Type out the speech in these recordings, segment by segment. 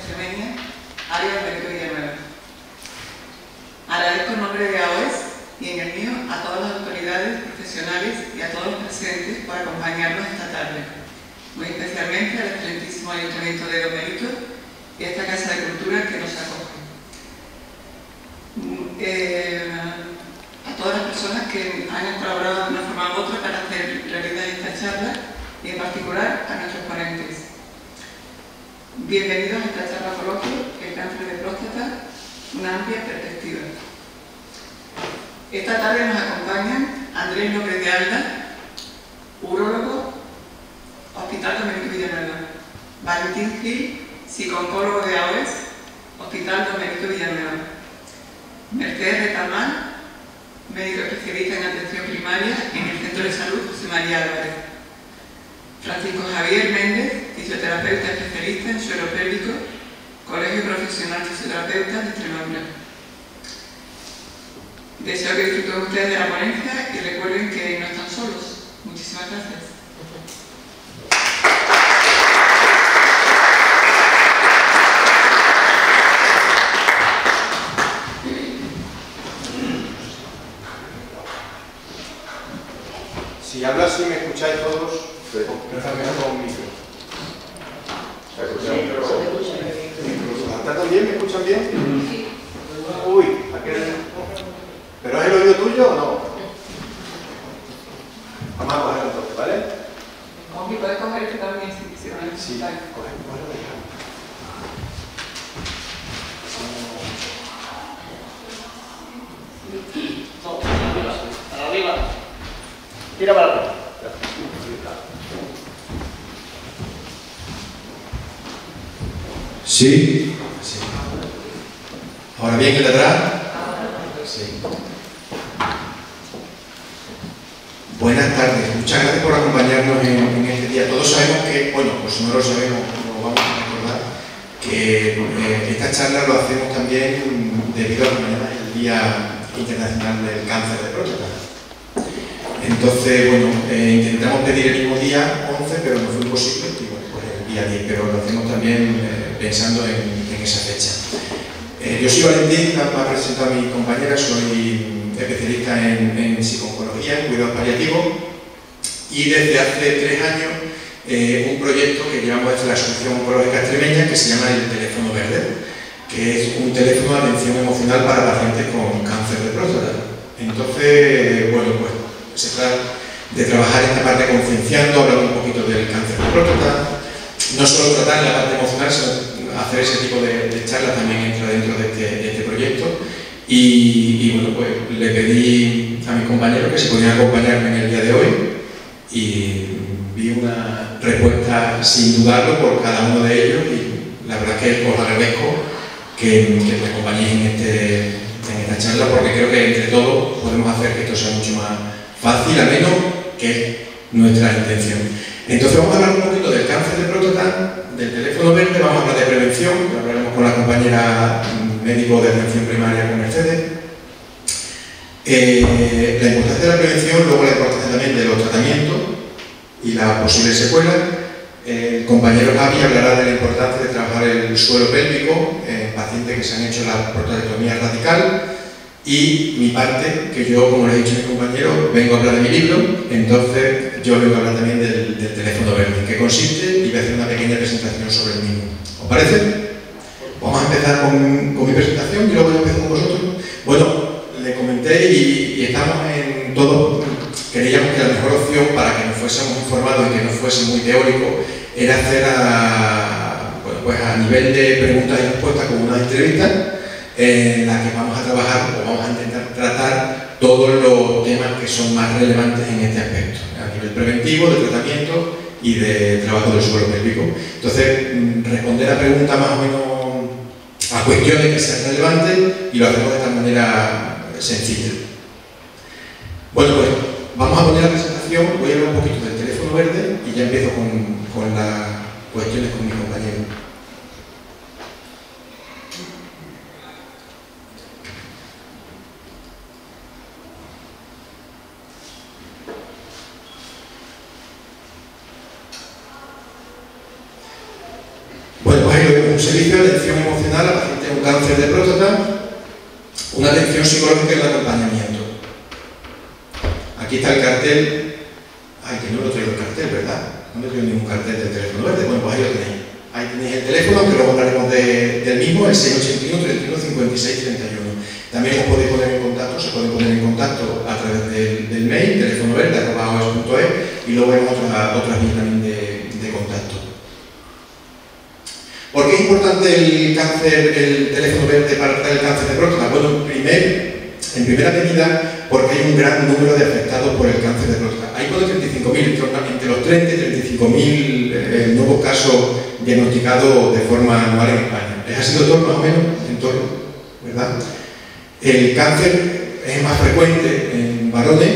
Extremeña, área de Benito Villanueva. Agradezco en nombre de AOES y en el mío a todas las autoridades profesionales y a todos los presentes por acompañarnos esta tarde, muy especialmente al excelentísimo Ayuntamiento de Don Benito y a esta Casa de Cultura que nos acoge. A todas las personas que han colaborado de una forma u otra para hacer realidad esta charla y en particular a nuestros ponentes. Bienvenidos a esta charla coloquio, el cáncer de próstata, una amplia perspectiva. Esta tarde nos acompañan Andrés López de Alda, urólogo, Hospital Don Benito Villanueva; Valentín Gil, psicooncólogo de AOES, Hospital Don Benito Villanueva; Mercedes Retamal, médico especialista en atención primaria en el Centro de Salud José María Álvarez; Francisco Javier Méndez, fisioterapeuta especialista en suelo pélvico, Colegio Profesional de Fisioterapeutas de Extremadura. Deseo que disfruten ustedes de la ponencia y recuerden que no están solos. Muchísimas gracias. Si hablo así, me escucháis todos, con un micro. ¿También me escuchan bien? Sí. Uy, aquel... ¿Pero es el oído tuyo o no? Vamos a cogerlo entonces, ¿vale? Aunque puedes coger este también si no necesitas. Sí, cógelo. Para arriba. Tira para atrás. Sí. Sí. Ahora bien, el de atrás. Sí. Buenas tardes. Muchas gracias por acompañarnos en este día. Todos sabemos que, bueno, pues si no lo sabemos, nos vamos a recordar que esta charla lo hacemos también debido a que mañana es el Día Internacional del Cáncer de Próstata. Entonces, bueno, intentamos pedir el mismo día 11, pero no fue imposible, y bueno, pues el día 10, pero lo hacemos también pensando en esa fecha. Yo soy Valentín, me ha presentado a mi compañera, soy especialista en psico-oncología, en cuidados paliativos, y desde hace 3 años un proyecto que llevamos desde la Asociación Oncológica Extremeña que se llama el Teléfono Verde, que es un teléfono de atención emocional para pacientes con cáncer de próstata. Entonces, bueno, pues se trata de trabajar esta parte concienciando, hablando un poquito del cáncer de próstata, no solo tratar la parte emocional, sino hacer ese tipo de charlas también entra dentro de este proyecto. Y bueno, pues le pedí a mis compañeros que se podían acompañarme en el día de hoy y vi una respuesta sin dudarlo por cada uno de ellos y la verdad es que os agradezco que me acompañéis en esta charla, porque creo que entre todos podemos hacer que esto sea mucho más fácil, ameno, que es nuestra intención. Entonces vamos a hablar un poquito del cáncer de próstata, del teléfono verde, vamos a hablar de prevención, que hablaremos con la compañera médico de atención primaria con Mercedes. La importancia de la prevención, luego la importancia también de los tratamientos y las posibles secuelas. El compañero Javi hablará de la importancia de trabajar el suelo pélvico en pacientes que se han hecho la prostatectomía radical. Y mi parte, que yo, como le he dicho a mi compañero, vengo a hablar de mi libro, entonces yo vengo a hablar también del teléfono verde, que consiste, y voy a hacer una pequeña presentación sobre el mismo. ¿Os parece? Vamos a empezar con mi presentación y luego yo empiezo con vosotros. Bueno, le comenté y estamos en todo, creíamos que la mejor opción para que nos fuésemos informados y que no fuese muy teórico era hacer a nivel de preguntas y respuestas como una entrevista, en la que vamos a trabajar o vamos a intentar tratar todos los temas que son más relevantes en este aspecto, a nivel preventivo, de tratamiento y de trabajo del suelo pélvico. Entonces, responder a preguntas más o menos a cuestiones que sean relevantes y lo hacemos de esta manera sencilla. Bueno, pues vamos a poner la presentación, voy a hablar un poquito del teléfono verde y ya empiezo con las cuestiones con mi compañero. Bueno, pues ahí lo vemos un servicio de atención emocional a pacientes con cáncer de próstata, una atención psicológica y un acompañamiento. Aquí está el cartel. Ay, que no lo traigo el cartel, ¿verdad? No me traigo ningún cartel del teléfono verde. Bueno, pues ahí lo tenéis. Ahí tenéis el teléfono, que luego hablaremos del mismo, el 681 31 56 31. También os podéis poner en contacto, se pueden poner en contacto a través del mail, telefonoverde@oes.es, y luego vemos otras vías también de contacto. ¿Por qué es importante el teléfono verde para tratar el cáncer de próstata? Bueno, en primera medida, porque hay un gran número de afectados por el cáncer de próstata. Hay más de 35.000, entre los 30 y 35.000 nuevos casos diagnosticados de forma anual en España. ¿Es así, doctor, más o menos? En torno, ¿verdad? El cáncer es más frecuente en varones.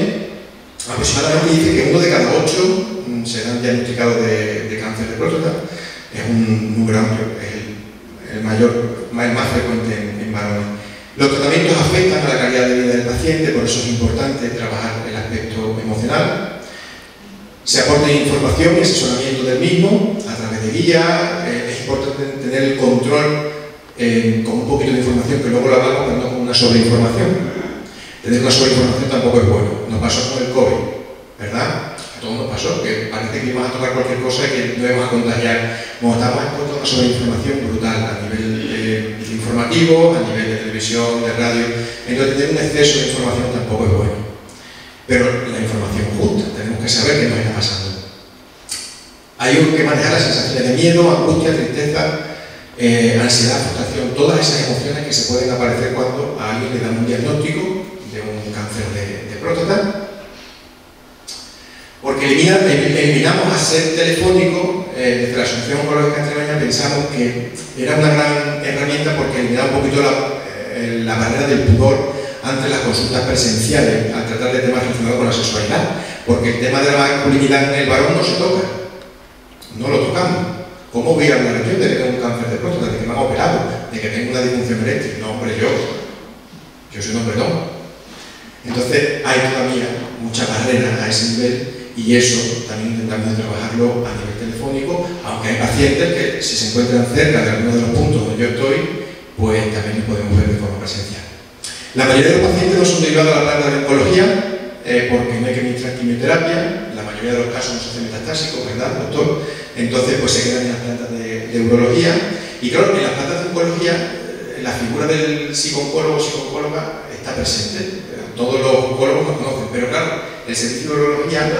Aproximadamente dice que 1 de cada 8 serán diagnosticados de cáncer de próstata. Es un número amplio, es el más frecuente en varones. Los tratamientos afectan a la calidad de vida del paciente, por eso es importante trabajar el aspecto emocional. Se aporta información y asesoramiento del mismo a través de guías. Es importante tener el control con un poquito de información, que luego lo hablamos, pero no con una sobreinformación. Tener una sobreinformación tampoco es bueno. Nos pasó con el COVID, ¿verdad? A todos nos pasó, que parece que íbamos a tocar cualquier cosa y que nos íbamos a contagiar. Como estamos expuestos a una sobreinformación brutal a nivel informativo, a nivel de televisión, de radio. Entonces, tener un exceso de información tampoco es bueno. Pero la información justa, tenemos que saber qué nos está pasando. Hay que manejar las sensaciones de miedo, angustia, tristeza, ansiedad, frustración, todas esas emociones que se pueden aparecer cuando a alguien le dan un diagnóstico de un cáncer de próstata. Porque eliminamos a ser telefónico. Desde la Asociación Oncológica Extremeña pensamos que era una gran herramienta porque eliminaba un poquito la barrera del pudor ante las consultas presenciales al tratar de temas relacionados con la sexualidad, porque el tema de la masculinidad en el varón no se toca, no lo tocamos. ¿Cómo voy a hablar yo de que tengo un cáncer de próstata, de que me han operado, de que tengo una disfunción eréctil? No, hombre, yo soy un hombre, no. Entonces hay todavía muchas barreras a ese nivel y eso también intentamos trabajarlo a nivel telefónico, aunque hay pacientes que si se encuentran cerca de alguno de los puntos donde yo estoy, pues también lo podemos ver de forma presencial. La mayoría de los pacientes no son derivados a la planta de oncología porque no hay que administrar quimioterapia, la mayoría de los casos no se hacen metastásicos, ¿verdad, doctor? Entonces pues se quedan en las plantas de urología y claro, en las plantas de oncología la figura del psicooncólogo o psicooncóloga está presente. Todos los oncólogos nos conocen, pero claro, el servicio de urología,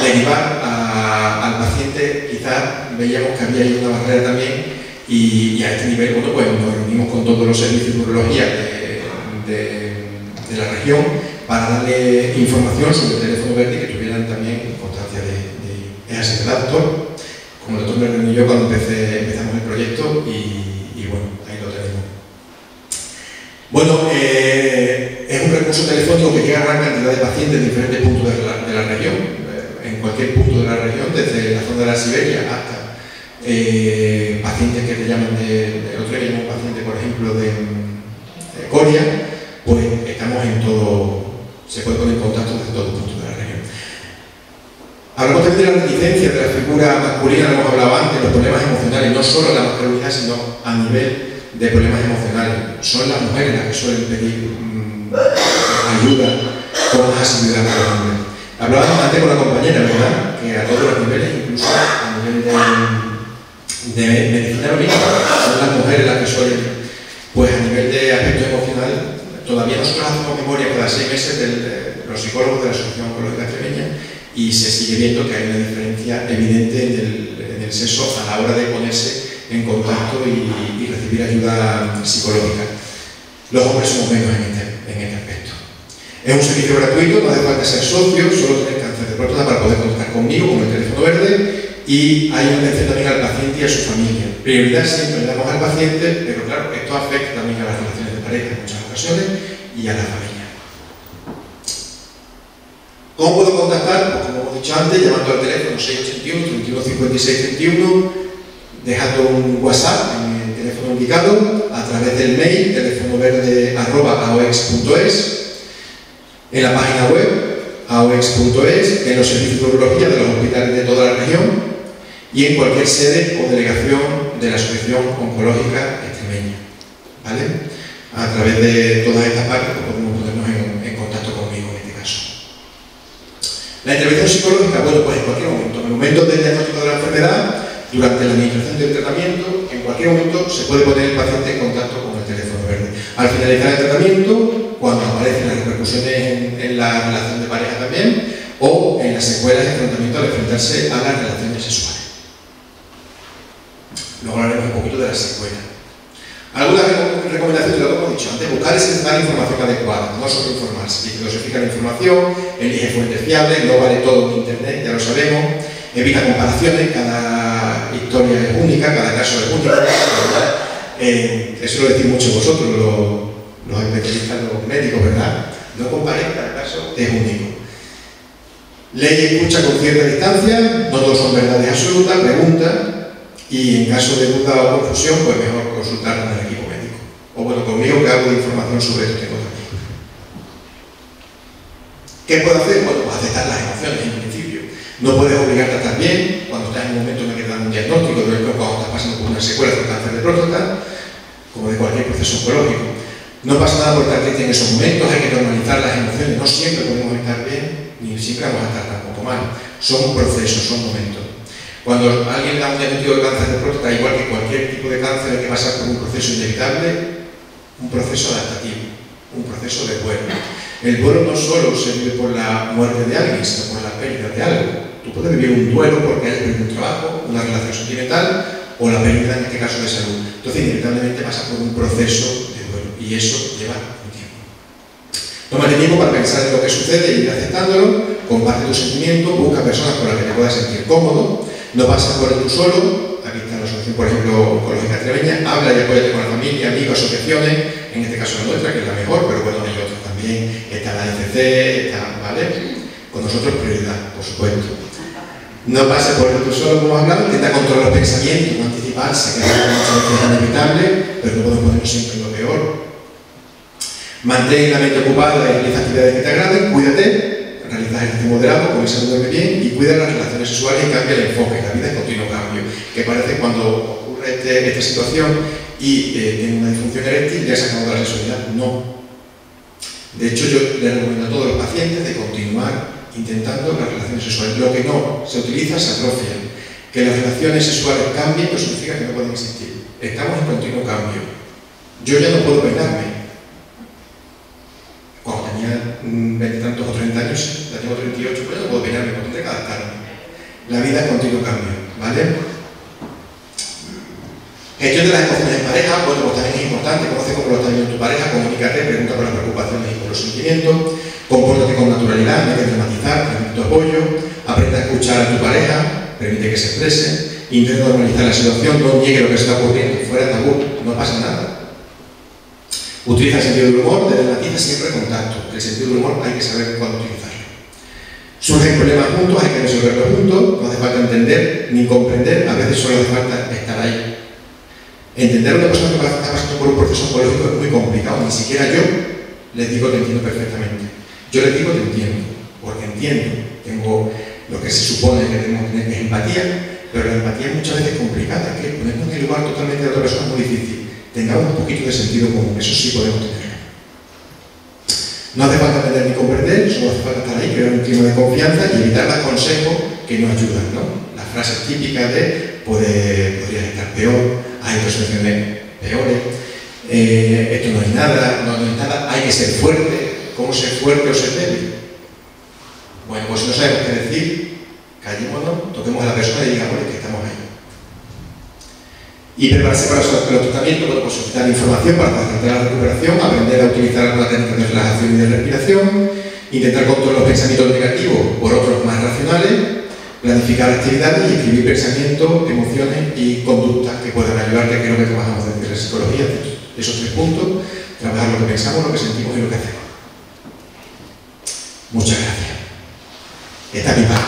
derivar al paciente, quizás veíamos que había ahí una barrera también y a este nivel, bueno, pues nos reunimos con todos los servicios de urología de la región para darle información sobre el teléfono verde y que tuvieran también constancia de ese doctor. Como el doctor me reuní yo cuando empezamos el proyecto y bueno, ahí lo tenemos. Bueno, es un recurso telefónico que llega a gran cantidad de pacientes en diferentes puntos de la región, en cualquier punto de la región, desde la zona de la Siberia hasta pacientes que te llaman el otro día llamó un paciente, por ejemplo, de Coria, pues estamos en todo, se puede poner en contacto desde todo punto de la región. Hablamos también de la reticencia de la figura masculina, lo hemos hablado antes, los problemas emocionales, no solo la masculinidad, sino a nivel de problemas emocionales. Son las mujeres las que suelen pedir ayuda con más asiduidad que los hombres. Hablábamos antes con la compañera, ¿verdad? Que a todos los niveles, incluso a nivel de medicina olímpica, son las mujeres las que suelen, pues a nivel de aspecto emocional, todavía nosotros hacemos memoria cada 6 meses de los psicólogos de la Asociación Oncológica Extremeña y se sigue viendo que hay una diferencia evidente en el sexo a la hora de ponerse en contacto y recibir ayuda psicológica. Los hombres somos menos en este aspecto. Es un servicio gratuito, no hace falta ser socio, solo tener cáncer de próstata para poder contactar conmigo con el teléfono verde y hay una atención también al paciente y a su familia. Prioridad siempre le damos al paciente, pero claro, esto afecta también a las relaciones de pareja en muchas ocasiones y a la familia. ¿Cómo puedo contactar? Pues como hemos dicho antes, llamando al teléfono 681 31 56 31, dejando un WhatsApp en el teléfono indicado, a través del mail telefonoverde@aoex.es, en la página web aoex.es, en los servicios de urología de los hospitales de toda la región y en cualquier sede o delegación de la Asociación Oncológica Extremeña, ¿vale? A través de todas estas partes pues podemos ponernos en contacto conmigo en este caso. La intervención psicológica, bueno, pues en cualquier momento, en el momento del diagnóstico de la enfermedad, durante la administración del tratamiento, en cualquier momento se puede poner el paciente en contacto con el teléfono verde. Al finalizar el tratamiento, cuando aparecen las repercusiones en la relación de pareja también, o en las secuelas de tratamiento al enfrentarse a las relaciones sexuales. Luego hablaremos un poquito de las secuelas. Algunas recomendaciones, lo que hemos dicho antes: buscar y seleccionar información adecuada, no solo informarse, dosifica la información, elige fuentes fiables, no vale todo en internet, ya lo sabemos, evita comparaciones, cada historia es única, cada caso es único, eso lo decís mucho vosotros, los especialistas, los médicos, ¿verdad? No comparéis, cada caso es único. Lee y escucha con cierta distancia, no todos son verdades absolutas, pregunta, y en caso de duda o confusión, pues mejor consultar con el equipo médico. O bueno, conmigo, que hago de información sobre esto tengo también. ¿Qué puedo hacer? Bueno, pues aceptar las emociones en principio. No puedes obligarte a estar bien cuando estás en un momento en el que te dan un diagnóstico, de cuando estás pasando por una secuela de cáncer de próstata, como de cualquier proceso oncológico. No pasa nada por estar triste en esos momentos, hay que normalizar las emociones, no siempre podemos estar bien, ni siempre vamos a estar tampoco mal. Son procesos, son momentos. Cuando alguien da un diagnóstico de cáncer de próstata, igual que cualquier tipo de cáncer, hay que pasar por un proceso inevitable, un proceso adaptativo, un proceso de duelo. El duelo no solo se vive por la muerte de alguien, sino por la pérdida de algo. Tú puedes vivir un duelo porque hayas perdido un trabajo, una relación sentimental o la pérdida, en este caso, de salud. Entonces, inevitablemente pasa por un proceso de duelo y eso lleva un tiempo. Tómate tiempo para pensar en lo que sucede y ir aceptándolo, comparte tus sentimientos, busca personas con las que te puedas sentir cómodo. No pases por tú solo, aquí está la asociación, por ejemplo, Oncológica Extremeña, habla y apóyate con la familia, amigos, asociaciones, en este caso la nuestra, que es la mejor, pero bueno, hay otras también, está la ECC, está, ¿vale? Con nosotros prioridad, por supuesto. No pases por tú solo, como hemos hablado, intenta controlar los pensamientos, no anticiparse, que muchas veces es inevitable, pero no podemos ponernos siempre en lo peor. Mantén la mente ocupada y realiza actividades que te agraden, cuídate, realiza ejercicio moderado, come y duerme bien y cuida las relaciones sexuales y cambia el enfoque. La vida es continuo cambio, que parece cuando ocurre esta situación y tiene una disfunción eréctil ya se acabó de la sexualidad. No. De hecho, yo les recomiendo a todos los pacientes de continuar intentando las relaciones sexuales. Lo que no se utiliza se atrofia. Que las relaciones sexuales cambien no significa que no pueden existir. Estamos en continuo cambio. Yo ya no puedo peinarme. Cuando tenía 20 tantos o 30 años, ya tengo 38, pues no puedo peinarme, pues tendré que adaptarme. La vida es continuo cambio, ¿vale? Gestión de las emociones en pareja, bueno, pues también es importante, conoce cómo lo está viendo tu pareja, comunícate, pregunta por las preocupaciones y por los sentimientos, compórtate con naturalidad, no hay que dramatizar, transmite tu apoyo, aprende a escuchar a tu pareja, permite que se exprese, intenta normalizar la situación, no niegue lo que está ocurriendo, fuera tabú, no pasa nada. Utiliza el sentido del humor, dramatiza siempre contacto. El sentido del humor hay que saber cuándo utilizarlo. Surgen problemas juntos, hay que resolverlos juntos, no hace falta entender ni comprender, a veces solo hace falta estar ahí. Entender a una persona que está pasando por un proceso oncológico es muy complicado, ni siquiera yo les digo te entiendo perfectamente. Yo les digo te entiendo, porque entiendo, tengo lo que se supone que tenemos que tener, que es empatía, pero la empatía muchas veces es complicada, que ponernos en el lugar totalmente de otra persona es muy difícil. Tengamos un poquito de sentido común, eso sí podemos tenerlo. No hace falta entender ni comprender, solo hace falta estar ahí, crear un clima de confianza y evitar dar consejos que nos ayudan, ¿no? Las frases típicas de podrías estar peor, hay otras soluciones peores, esto no es nada, no es nada, hay que ser fuerte. ¿Cómo ser fuerte o ser débil? Bueno, pues si no sabemos qué decir, callémonos, toquemos a la persona y digamos que estamos ahí. Y prepararse para los tratamientos, bueno, pues solicitar información para facilitar la recuperación, aprender a utilizar la técnica de relajación y de respiración, intentar controlar los pensamientos negativos por otros más racionales, planificar actividades y escribir pensamientos, emociones y conductas que puedan ayudarte, que es lo que trabajamos desde la psicología, esos 3 puntos, trabajar lo que pensamos, lo que sentimos y lo que hacemos. Muchas gracias. Esta es mi parte.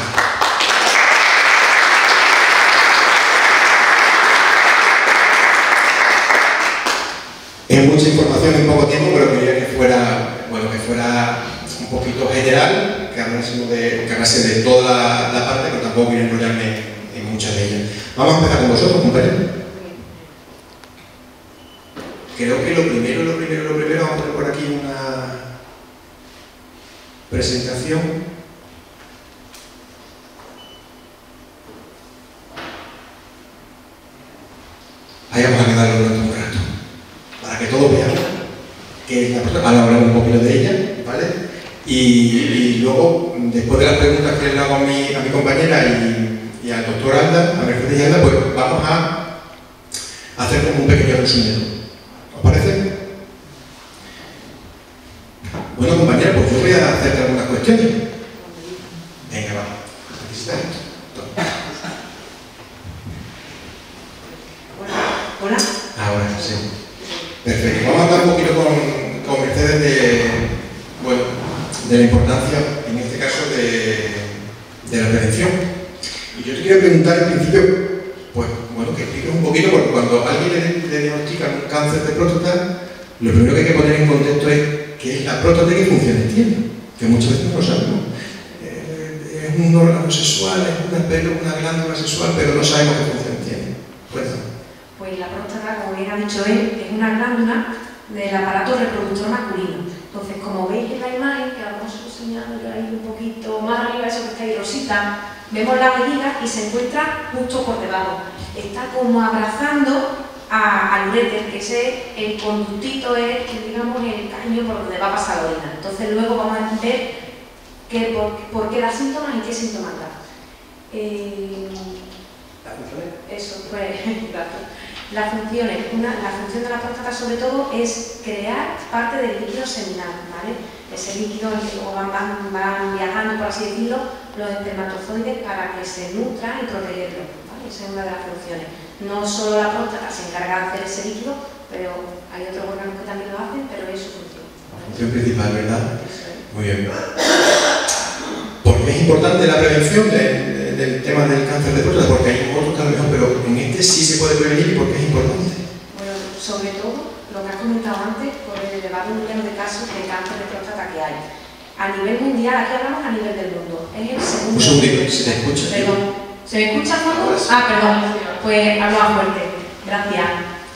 Es mucha información en poco tiempo, pero quería que fuera, bueno, que fuera un poquito general, que hablase de toda la parte, pero tampoco quiero enrollarme en muchas de ellas. Vamos a empezar con vosotros, compañeros. creo que lo primero, vamos a poner por aquí una presentación. Ahí vamos a quedarlo durante un rato, para que todos veamos que es la próstata. Ahora hablamos un poquito de ella, ¿vale? Y luego, después de las preguntas que le hago a mi compañera y al doctor Alda, a Mercedes Alda, pues vamos a hacer como un pequeño resumen. ¿Os parece? Bueno, compañera, pues yo voy a hacerte algunas cuestiones. Venga, vamos. ¿Necesitas esto? Hola. Ahora, sí. Perfecto. Vamos a hablar un poquito con Mercedes de la importancia, en este caso, de la prevención. Y yo te quería preguntar, en principio, pues, bueno, que expliques un poquito, porque cuando a alguien le diagnostican un cáncer de próstata, lo primero que hay que poner en contexto es qué es la próstata y qué funciones tiene, que muchas veces no lo sabemos. Es un órgano sexual, es una glándula sexual, pero no sabemos qué función tiene. Cuéntame. Pues la próstata, como bien ha dicho él, es una glándula del aparato reproductor masculino. Entonces, como veis en la imagen, que a lo mejor se lo señalo yo ahí un poquito más arriba, eso que está ahí rosita, vemos la vejiga y se encuentra justo por debajo. Está como abrazando al uréter, que ese el conductito es, digamos, el caño por donde va a pasar la orina. Entonces, luego vamos a ver por qué da síntomas y qué síntomas da. Eso, pues, gracias. La función de la próstata, sobre todo, es crear parte del líquido seminal, ¿vale? Ese líquido en el que luego van viajando, por así decirlo, los espermatozoides para que se nutran y protegerlos, ¿vale? Esa es una de las funciones. No solo la próstata se encarga de hacer ese líquido, pero hay otros órganos que también lo hacen, pero es su función. La función principal, ¿verdad? Eso es. Muy bien. ¿Por qué es importante la prevención del tema del cáncer de próstata? Porque hay otros que a lo mejor, pero en este sí se puede prevenir. ¿Y por qué es importante? Bueno, sobre todo lo que has comentado antes, por el elevado número de casos de cáncer de próstata que hay. A nivel mundial, aquí hablamos a nivel del mundo, es el segundo. Un segundito, se te escucha. Perdón, ¿se me escucha todo? Ah, perdón, pues hablo más fuerte, gracias.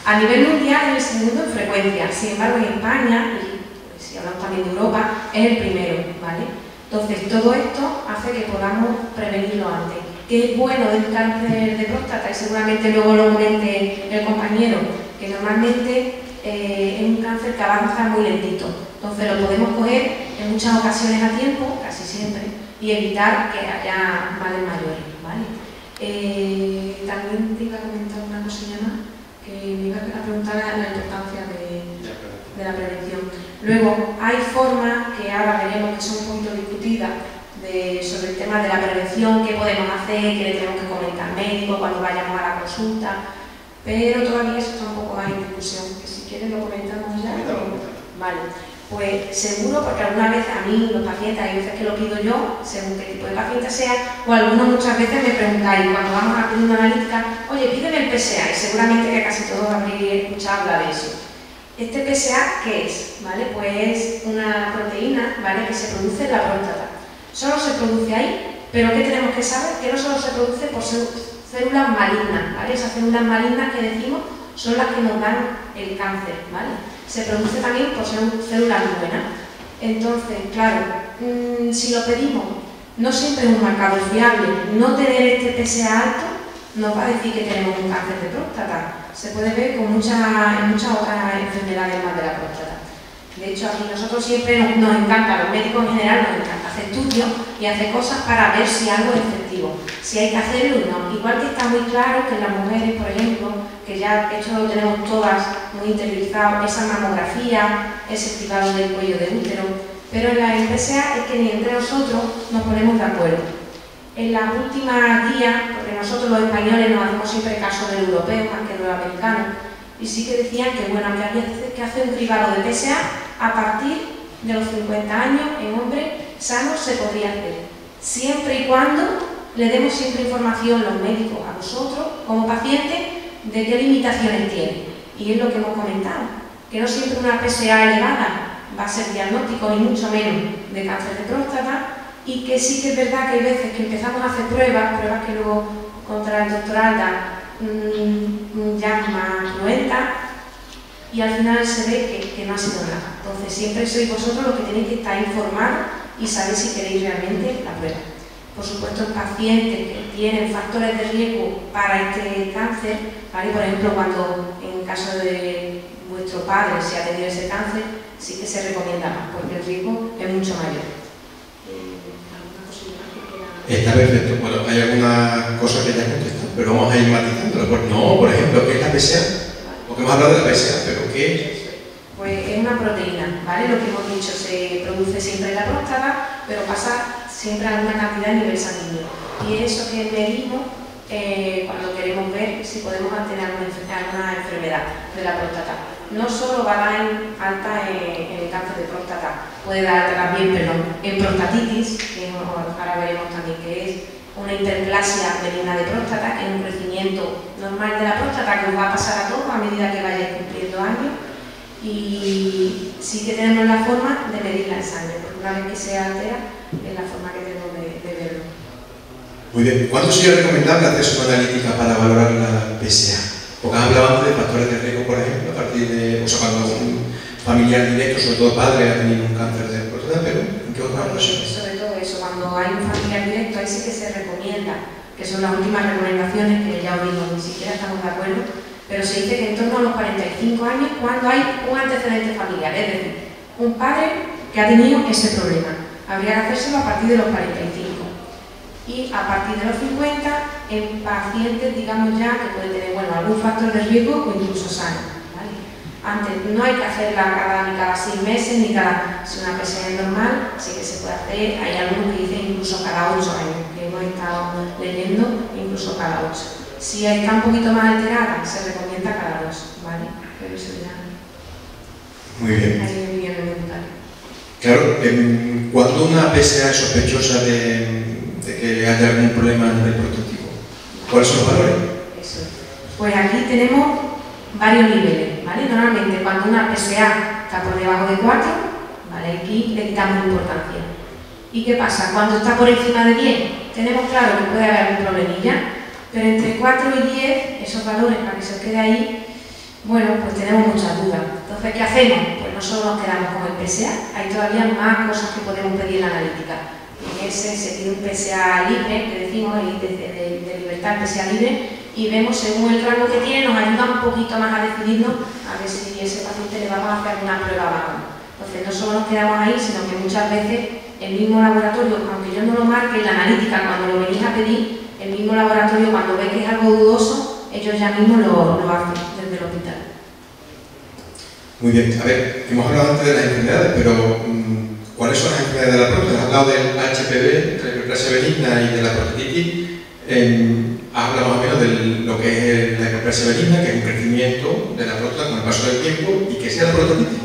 A nivel mundial es el segundo en frecuencia, sin embargo en España, y pues, si hablamos también de Europa, es el primero, ¿vale? Entonces, todo esto hace que podamos prevenirlo antes. ¿Qué es bueno del cáncer de próstata? Y seguramente luego lo comente el compañero, que normalmente es un cáncer que avanza muy lentito. Entonces, lo podemos coger en muchas ocasiones a tiempo, casi siempre, y evitar que haya males mayores, ¿vale? También te iba a comentar una cosilla más, que me iba a preguntar la importancia de la prevención. Luego, hay formas que ahora veremos que son un poquito discutidas sobre el tema de la prevención, qué podemos hacer, qué le tenemos que comentar al médico cuando vayamos a la consulta, pero todavía eso está un poco más en discusión, que si quieres lo comentamos ya. Vale, pues seguro, porque alguna vez a mí, los pacientes, hay veces que lo pido yo, según qué tipo de paciente sea, o algunos muchas veces me preguntáis, cuando vamos a pedir una analítica, oye, pídeme el PSA, y seguramente que casi todos habréis escuchado hablar de eso. ¿Este PSA qué es? ¿Vale? Pues es una proteína, ¿vale?, que se produce en la próstata. Solo se produce ahí, pero ¿qué tenemos que saber? Que no solo se produce por células malignas, ¿vale? Esas células malignas que decimos son las que nos dan el cáncer, ¿vale? Se produce también por células buenas. Entonces, claro, si lo pedimos, no siempre es un marcador fiable. No tener este PSA alto nos va a decir que tenemos un cáncer de próstata. Se puede ver en muchas otras enfermedades más de la próstata. De hecho, aquí nosotros siempre nos encanta, los médicos en general nos encanta hacer estudios y hacer cosas para ver si algo es efectivo, si hay que hacerlo o no. Igual que está muy claro que en las mujeres, por ejemplo, que ya esto lo tenemos todas muy interiorizado, esa mamografía, ese cribado del cuello de útero, pero en la PSA es que ni entre nosotros nos ponemos de acuerdo. En las últimas guías, porque nosotros los españoles nos hacemos siempre caso del europeo más que del americano, y sí que decían que, bueno, que había que hacer un cribado de PSA a partir de los 50 años en hombres sanos se podría hacer, siempre y cuando le demos siempre información los médicos a vosotros como pacientes de qué limitaciones tiene. Y es lo que hemos comentado, que no siempre una PSA elevada va a ser diagnóstico, ni mucho menos de cáncer de próstata, y que sí que es verdad que hay veces que empezamos a hacer pruebas que luego contra el doctor Alda ya más cruentas, y al final se ve que no ha sido nada. Entonces siempre sois vosotros los que tenéis que estar informados y saber si queréis realmente la prueba. Por supuesto, pacientes que tienen factores de riesgo para este cáncer, ¿vale? Por ejemplo, cuando en caso de vuestro padre se ha tenido ese cáncer, sí que se recomienda más, porque el riesgo es mucho mayor. ¿Alguna cosa más que quiera? Está perfecto. Bueno, hay algunas cosas que ya he contestado, pero vamos a ir matizándolo. No, por ejemplo, ¿qué es la PSA? Porque hemos hablado de la PSA, pero ¿qué es? Pues es una proteína, ¿vale? Lo que hemos dicho, se produce siempre en la próstata, pero pasa siempre a alguna cantidad a nivel sanguíneo. Y es eso que medimos cuando queremos ver si podemos tener alguna enfermedad de la próstata. No solo va a dar alta en el cáncer de próstata, puede dar también, en prostatitis, que ahora veremos también que es una hiperplasia benigna de próstata, que es un crecimiento normal de la próstata que os va a pasar a todos a medida que vayáis cumpliendo años. Y sí que tenemos la forma de medirla en sangre, porque una vez que se altera es la forma que tenemos de verlo. Muy bien. ¿Cuándo sería recomendable hacerse una analítica para valorar la PSA? Porque has hablado antes de factores de riesgo, por ejemplo, a partir de, o sea, cuando un familiar directo, sobre todo padre, ha tenido un cáncer de próstata, pero ¿en qué otras ocasiones? Sobre todo eso, cuando hay un familiar directo, ahí sí que se recomienda, que son las últimas recomendaciones, que ya os digo, ni siquiera estamos de acuerdo, pero se dice que en torno a los 45 años, cuando hay un antecedente familiar, es decir, un padre que ha tenido ese problema, habría que hacérselo a partir de los 45. Y a partir de los 50, en pacientes, digamos ya, que pueden tener algún factor de riesgo o incluso sano, ¿vale? Antes, no hay que hacerla ni cada 6 meses, ni cada... Si una PSA es normal, sí que se puede hacer. Hay algunos que dicen incluso cada 8 años, que hemos estado leyendo, incluso cada 8. Si está un poquito más alterada, se recomienda cada 2, ¿vale? Pero eso ya... Muy bien. Hay opiniones voluntarias. Claro, cuando una PSA es sospechosa de que haya algún problema a nivel prostático, ¿cuáles son los valores? Eso. Pues aquí tenemos varios niveles, ¿vale? Normalmente cuando una PSA está por debajo de 4, ¿vale? Aquí le quitamos importancia. ¿Y qué pasa? Cuando está por encima de 10, tenemos claro que puede haber algún problemilla, pero entre 4 y 10, esos valores para que se os quede ahí, bueno, pues tenemos muchas dudas. Entonces, ¿qué hacemos? Pues no solo nos quedamos con el PSA, hay todavía más cosas que podemos pedir en la analítica. En ese se pide un PSA libre, que decimos, el índice de libertad, el PSA libre, y vemos según el rango que tiene, nos ayuda un poquito más a decidirnos a ver si ese paciente le vamos a hacer una prueba baja. Entonces, no solo nos quedamos ahí, sino que muchas veces el mismo laboratorio, aunque yo no lo marque en la analítica cuando lo venís a pedir, el mismo laboratorio cuando ve que es algo dudoso, ellos ya mismos lo hacen desde el hospital. Muy bien, a ver, hemos hablado antes de las enfermedades, pero ¿cuáles son las enfermedades de la próstata? Has hablado del HPV, de la hiperplasia benigna y de la prostatitis. Has hablado más o menos de lo que es la hiperplasia benigna, que es un crecimiento de la próstata con el paso del tiempo, y que sea la prostatitis.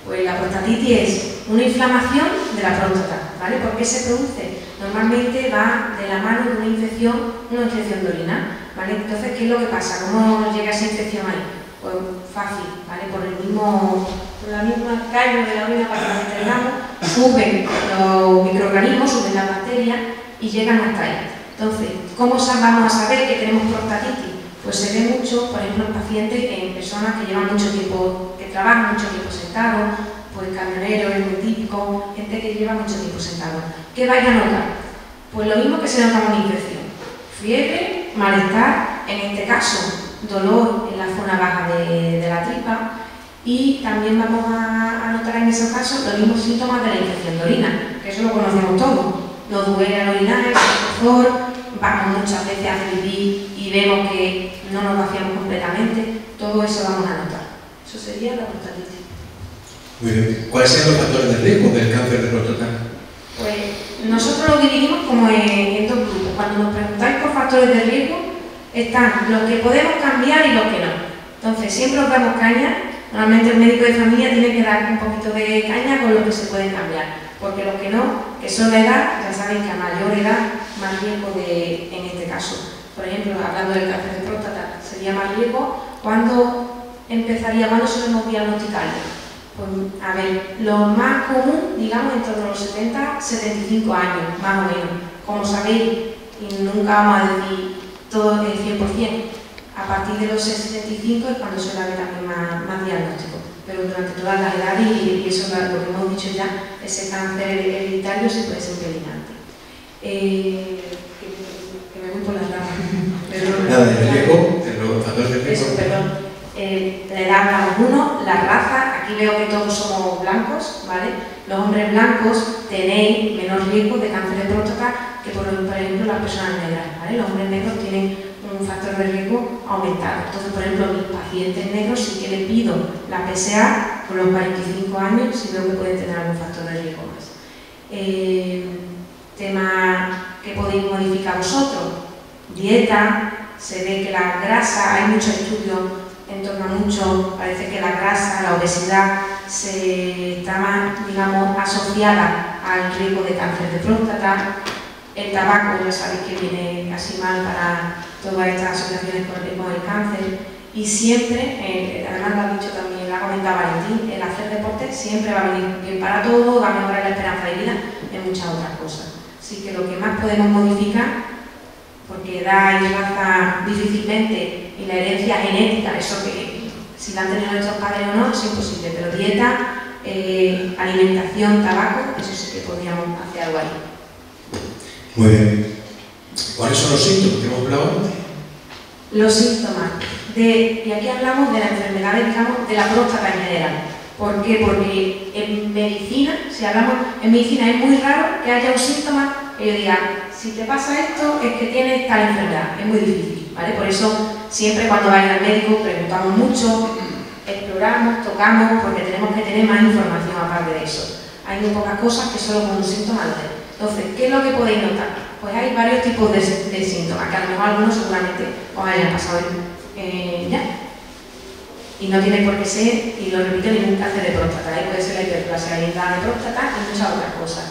Pues la prostatitis es una inflamación de la próstata, ¿vale? ¿Por qué se produce? Normalmente va de la mano de una infección de orina, ¿vale? Entonces, ¿qué es lo que pasa? ¿Cómo llega esa infección ahí? Pues fácil, ¿vale? Por la misma caña de la orina, para que nos entendamos, suben los microorganismos, suben las bacterias y llegan hasta ahí. Entonces, ¿cómo vamos a saber que tenemos prostatitis? Pues se ve mucho, por ejemplo, en pacientes, en personas que llevan mucho tiempo, que trabajan mucho tiempo sentados, pues camioneros, es muy típico, gente que lleva mucho tiempo sentado. ¿Qué vais a notar? Pues lo mismo que se nota con infección. Fiebre, malestar, en este caso, dolor en la zona baja de la tripa, y también vamos a notar en esos casos los mismos síntomas de la infección de orina, que eso lo conocemos todos. Nos duele al orinar, el escozor, vamos muchas veces a vivir y vemos que no nos vaciamos completamente, todo eso vamos a notar. Eso sería la prostatitis. Muy bien. ¿Cuáles son los factores de riesgo del cáncer de próstata? Pues nosotros lo dividimos como en dos grupos. Cuando nos preguntáis por factores de riesgo, están los que podemos cambiar y los que no. Entonces, siempre os damos caña. Normalmente el médico de familia tiene que dar un poquito de caña con lo que se pueden cambiar. Porque los que no, que son la edad, ya sabéis que a mayor edad, más riesgo en este caso. Por ejemplo, hablando del cáncer de próstata, sería más riesgo cuando solemos diagnosticarlo. Pues, a ver, lo más común, digamos, en torno a los 70, 75 años, más o menos. Como sabéis, y nunca vamos a decir todo el 100%, A partir de los 65 es cuando suele haber también más diagnóstico, pero durante todas las edades, y eso es lo que hemos dicho ya, ese cáncer hereditario sí puede ser un pelín antes. Que me voy por las ramas. Nada, de riesgo, los factores de riesgo. Eso, perdón. La edad de alguno, la raza, aquí veo que todos somos blancos, ¿vale? Los hombres blancos tenéis menor riesgo de cáncer de próstata que, por ejemplo, las personas negras, ¿vale? Los hombres negros tienen un factor de riesgo aumentado. Entonces, por ejemplo, mis pacientes negros sí que les pido la PSA con los 45 años si veo que pueden tener algún factor de riesgo más. Tema que podéis modificar vosotros, dieta, se ve que la grasa, hay muchos estudios en torno a mucho, parece que la grasa, la obesidad se está más, digamos, asociada al riesgo de cáncer de próstata. El tabaco, ya sabéis que viene casi mal para todas estas asociaciones con el riesgo del cáncer. Y siempre, además lo ha dicho también, lo ha comentado Valentín, el hacer deporte siempre va a venir bien para todo, va a mejorar la esperanza de vida en muchas otras cosas. Así que lo que más podemos modificar, porque edad y raza difícilmente, y la herencia genética, eso que si la han tenido nuestros padres o no, es imposible, pero dieta, alimentación, tabaco, eso sí que podríamos hacer algo ahí. Muy bien. ¿Cuáles son los síntomas que hemos hablado antes? Los síntomas, y aquí hablamos de las enfermedades, digamos, de la próstata en general. ¿Por qué? Porque en medicina, si hablamos en medicina, es muy raro que haya un síntoma que yo diga, si te pasa esto es que tienes tal enfermedad, es muy difícil, ¿vale? Por eso siempre cuando vayan al médico preguntamos mucho, exploramos, tocamos, porque tenemos que tener más información aparte de eso. Hay muy pocas cosas que solo con un síntoma lo den. Entonces, ¿qué es lo que podéis notar? Pues hay varios tipos de síntomas, que a lo mejor algunos seguramente os hayan pasado ya. Y no tiene por qué ser, y lo repito, ningún cáncer de próstata, puede ser la hiperplasia de próstata y muchas otras cosas.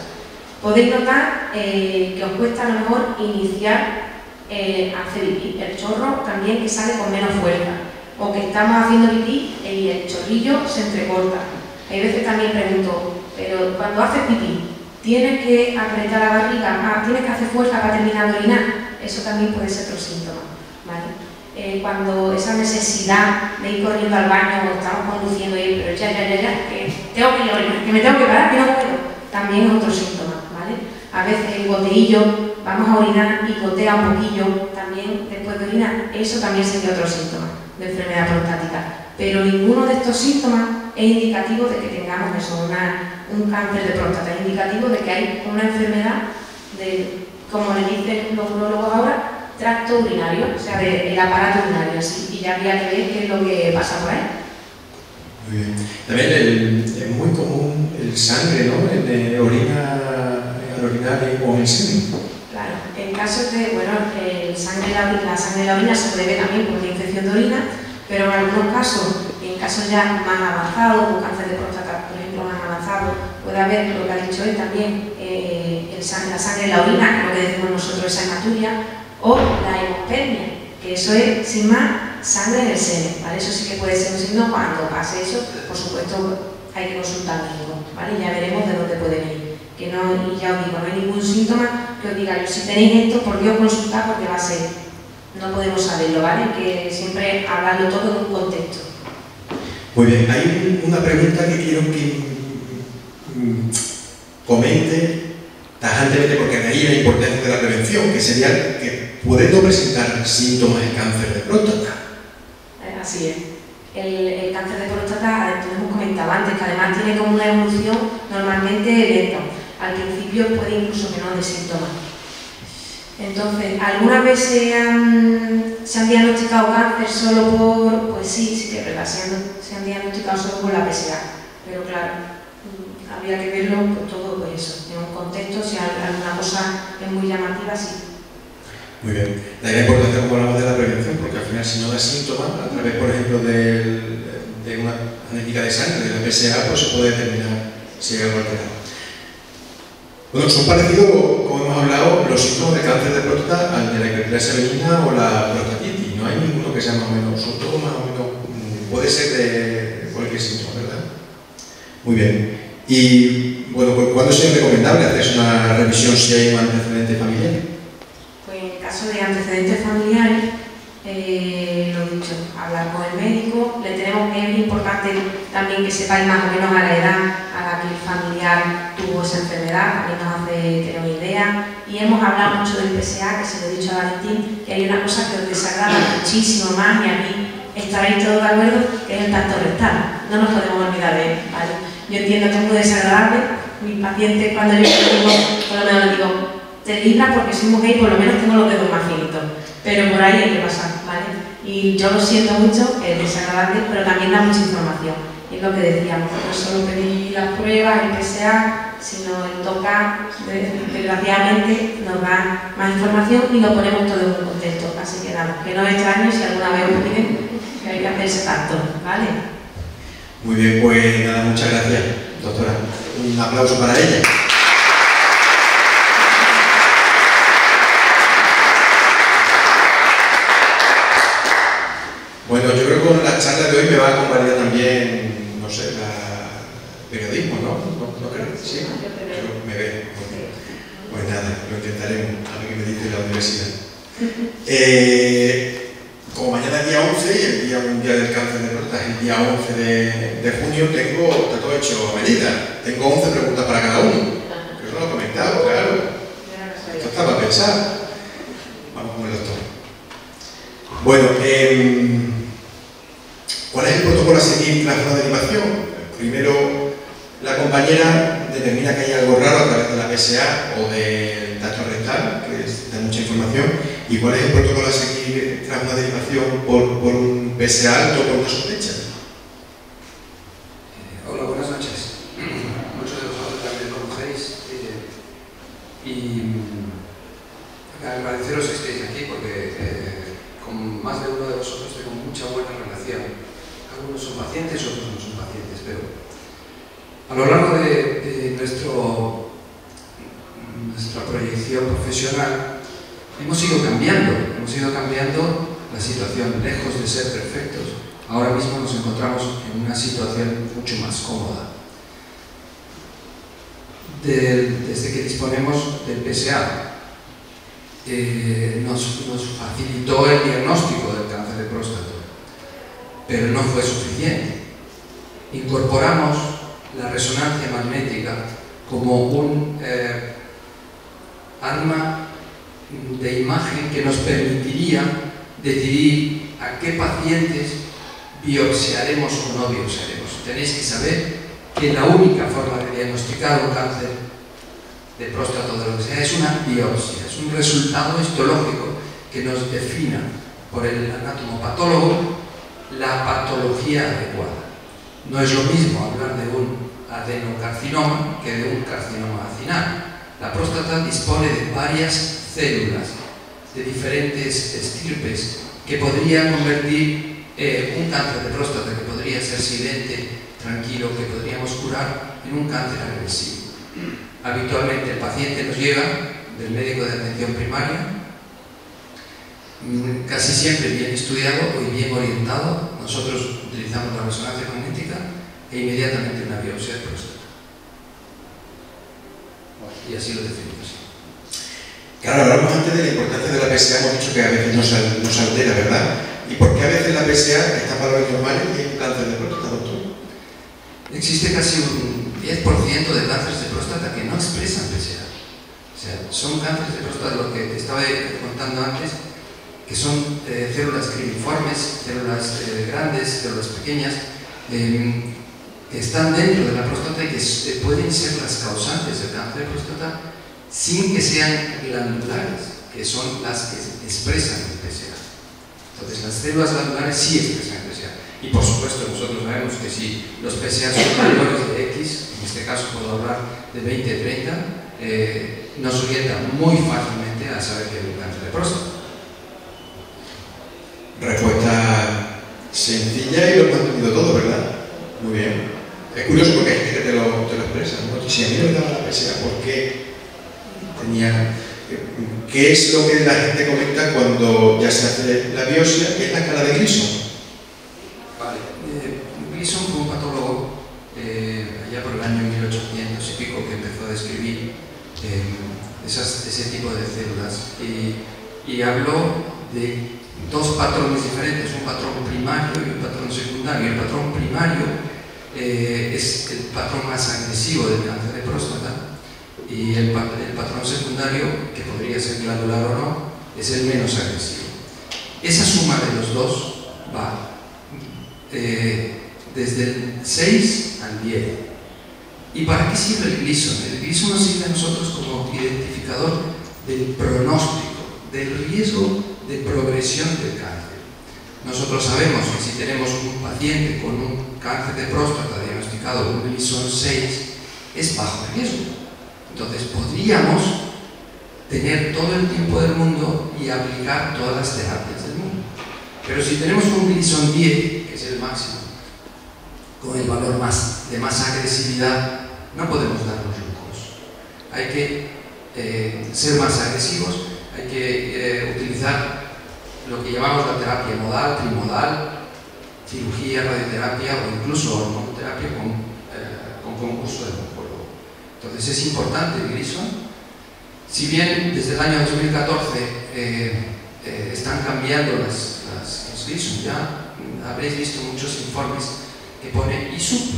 Podéis notar que os cuesta a lo mejor iniciar hacer pipí, el chorro también que sale con menos fuerza, o que estamos haciendo pipí y el chorrillo se entrecorta. Hay veces también pregunto, pero cuando haces pipí, ¿tienes que apretar la barriga? ¿Tienes que hacer fuerza para terminar de orinar? Eso también puede ser otro síntoma, ¿vale? Cuando esa necesidad de ir corriendo al baño o estamos conduciendo y pero ya, que tengo que ir a orinar, que me tengo que parar, que no puedo, también es otro síntoma, ¿vale? A veces el goteillo, vamos a orinar y gotea un poquillo también después de orinar, eso también sería otro síntoma de enfermedad prostática. Pero ninguno de estos síntomas es indicativo de que tengamos eso, un cáncer de próstata, es indicativo de que hay una enfermedad de, como le dicen los urólogos ahora, tracto urinario, o sea, del aparato urinario, ¿sí? Y ya habría que ver qué es lo que pasa por ahí. Muy bien. También es muy común el sangre, ¿no? Al orinar o en semen. Claro, en casos de, bueno, la sangre de la orina se puede ver también por una infección de orina, pero en algunos casos, en casos ya más avanzados, con cáncer de próstata, por ejemplo, más avanzado, puede haber, lo que ha dicho él también, la sangre de la orina, lo que decimos nosotros, esa hematuria, o la hemospermia, que eso es, sin más, sangre en el semen, ¿vale? Eso sí que puede ser un signo. Cuando pase eso, por supuesto, hay que consultar al médico, ¿vale? Ya veremos de dónde puede venir. Que no, y ya os digo, no hay ningún síntoma que os diga, yo si tenéis esto, ¿por qué os consultar? Porque va a ser, no podemos saberlo, ¿vale? Que siempre hablarlo todo en un contexto. Muy bien, hay una pregunta que quiero que comente tajantemente, porque de ahí la importancia de la prevención, que sería que pudiendo presentar síntomas de cáncer de próstata. Así es. El cáncer de próstata, como hemos comentado antes, que además tiene como una evolución normalmente lenta. Al principio puede incluso que no de síntomas. Entonces, ¿algunas veces se han diagnosticado cáncer solo por...? Pues sí que es verdad, se han diagnosticado solo por la PSA, pero claro, habría que verlo con todo pues eso, en un contexto, si alguna cosa es muy llamativa, sí. Muy bien. De ahí la importancia, como hablamos, de la prevención, porque al final si no da síntomas, a través, por ejemplo, de una analítica de sangre, de la PSA, pues se puede determinar si hay algo alterado. Bueno, son parecidos, como hemos hablado, los síntomas de cáncer de próstata al de la hiperplasia benigna o la prostatitis. No hay ninguno que sea más o menos, son todos más o menos, puede ser de cualquier síntoma, ¿verdad? Muy bien. Y, bueno, pues, ¿cuándo sería recomendable hacer una revisión si hay un antecedente familiar? Pues en caso de antecedentes familiares, lo importante también que sepáis más o menos a la edad a la que el familiar tuvo esa enfermedad, a mí nos hace tener una idea. Y hemos hablado mucho del PSA, que se lo he dicho a Valentín, que hay una cosa que os desagrada muchísimo más, y a mí estaréis todos de acuerdo, que es el tacto rectal. No nos podemos olvidar de él, ¿vale? Yo entiendo que es muy desagradable. Mis pacientes, cuando yo les digo, por lo menos les digo, te libras porque soy mujer y por lo menos tengo los dedos más finitos. Pero por ahí hay que pasar, ¿vale? Y yo lo siento mucho, es desagradable, pero también da mucha información. Y es lo que decíamos, no solo pedir las pruebas, el PSA, sino el tocar, desgraciadamente, nos da más información y lo ponemos todo en un contexto. Así que nada, que no es extraño si alguna vez os piden que hay que hacer ese tacto, ¿vale? Muy bien, pues nada, muchas gracias, doctora. Un aplauso para ella. Bueno, yo creo que con la charla de hoy me va a acompañar también, no sé, la periodismo, ¿no? ¿No creo? ¿Sí? Yo me veo. Pues nada, lo intentaremos, a ver qué me dice la universidad. Como mañana es día 11 y el Día Mundial del Cáncer de Próstata es el día 11 de junio, está todo hecho a medida. Tengo 11 preguntas para cada uno. Que eso lo he comentado, claro. Esto estaba pensado. Vamos con el doctor. Bueno, ¿cuál es el protocolo a seguir tras una derivación? Primero, la compañera determina que hay algo raro a través de la PSA o del tacto rectal, que da mucha información. ¿Y cuál es el protocolo a seguir tras una derivación por un PSA alto o por una sospecha? Hola, buenas noches. Muchos de vosotros también conocéis y agradeceros que estéis aquí porque con más de uno de vosotros tengo mucha buena relación. Algunos son pacientes, otros no son pacientes, pero a lo largo de nuestra proyección profesional hemos ido cambiando la situación, lejos de ser perfectos. Ahora mismo nos encontramos en una situación mucho más cómoda. Desde que disponemos del PSA, nos facilitó el diagnóstico del cáncer de próstata, pero no fue suficiente. Incorporamos la resonancia magnética como un arma de imagen que nos permitiría decidir a qué pacientes biopsiaremos o no biopsiaremos. Tenéis que saber que la única forma de diagnosticar un cáncer de próstata o de lo que sea es una biopsia, es un resultado histológico que nos defina por el anatomopatólogo la patología adecuada. No es lo mismo hablar de un adenocarcinoma que de un carcinoma acinal. La próstata dispone de varias células de diferentes estirpes que podrían convertir un cáncer de próstata que podría ser silente, tranquilo, que podríamos curar, en un cáncer agresivo. Habitualmente el paciente nos llega del médico de atención primaria, casi siempre bien estudiado y bien orientado. Nosotros utilizamos la resonancia magnética e inmediatamente una biopsia de próstata. Y así lo definimos. Claro, hablamos antes de la importancia de la PSA, hemos dicho que a veces no se altera, ¿verdad? ¿Y por qué a veces la PSA está en valores normales y hay un cáncer de próstata, doctor? Existe casi un 10% de cánceres de próstata que no expresan PSA. O sea, son cánceres de próstata, lo que te estaba contando antes, que son células criniformes, células grandes, células pequeñas, que están dentro de la próstata y que pueden ser las causantes del cáncer de próstata sin que sean glandulares, que son las que expresan el PSA. Entonces, las células glandulares sí expresan el PSA. Y por supuesto, nosotros sabemos que si los PSA son mayores de X, en este caso puedo hablar de 20-30, nos orienta muy fácilmente a saber que hay un cáncer de próstata. Respuesta sencilla y lo hemos entendido todo, ¿verdad? Muy bien. Es curioso porque hay gente que te lo expresa, ¿no? Si a mí no me daba la PSA, ¿por qué tenía? ¿Qué es lo que la gente comenta cuando ya se hace la biopsia? ¿Qué es la escala de Gleason? Vale. Gleason fue un patólogo allá por el año 1800 y pico que empezó a describir ese tipo de células y habló de dos patrones diferentes, un patrón primario y un patrón secundario. El patrón primario es el patrón más agresivo del cáncer de próstata, y el patrón secundario, que podría ser glandular o no, es el menos agresivo. Esa suma de los dos va desde el 6 al 10. ¿Y para qué sirve el Gleason? El Gleason nos sirve a nosotros como identificador del pronóstico, del riesgo de progresión del cáncer. Nosotros sabemos que si tenemos un paciente con un cáncer de próstata diagnosticado con un Gleason 6, es bajo riesgo. Entonces podríamos tener todo el tiempo del mundo y aplicar todas las terapias del mundo. Pero si tenemos un Gleason 10, que es el máximo, con el valor de más agresividad, no podemos darnos lujos. Hay que ser más agresivos, hay que utilizar lo que llamamos la terapia modal, trimodal, cirugía, radioterapia o incluso hormonoterapia con concurso de oncólogo. Entonces es importante el Gleason. Si bien desde el año 2014 están cambiando los Gleason, ya habréis visto muchos informes que pone ISUP,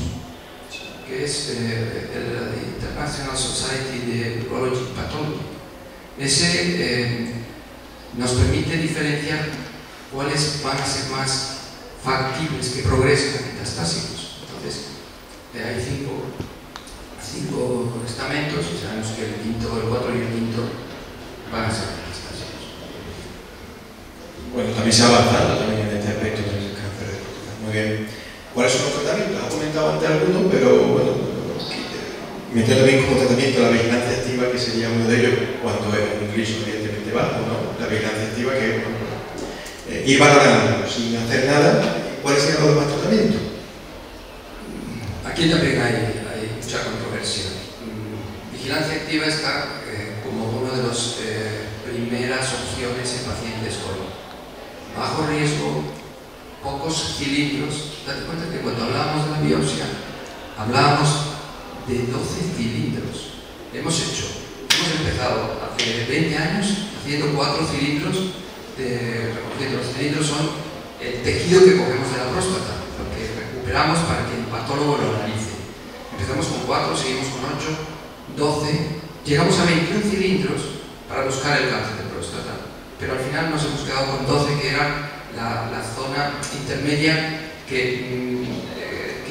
que es el International Society de Urology Pathology. Ese nos permite diferenciar cuáles van a ser más factibles que progresen a metastásicos. Entonces, hay cinco estamentos, y sabemos que el quinto, el 4 y el quinto van a ser metastásicos. Bueno, también se ha avanzado también en este aspecto del cáncer de próstata. Muy bien. ¿Cuáles son los tratamientos? Has comentado antes algunos, pero bueno, meter también como tratamiento la vigilancia activa, que sería uno de ellos cuando es un Gleason evidentemente bajo, ¿no? La vigilancia activa, que es ir valorando sin hacer nada. ¿Cuáles serían los demás tratamientos? Aquí también hay mucha controversia. Vigilancia activa está como una de las primeras opciones en pacientes con bajo riesgo, pocos cilindros. Date cuenta que cuando hablábamos de la biopsia, hablábamos de 12 cilindros. Hemos empezado hace 20 años haciendo 4 cilindros. Los cilindros son el tejido que cogemos de la próstata, lo que recuperamos para que el patólogo lo analice. Empezamos con 4, seguimos con 8, 12, llegamos a 21 cilindros para buscar el cáncer de próstata, pero al final nos hemos quedado con 12, que era la zona intermedia que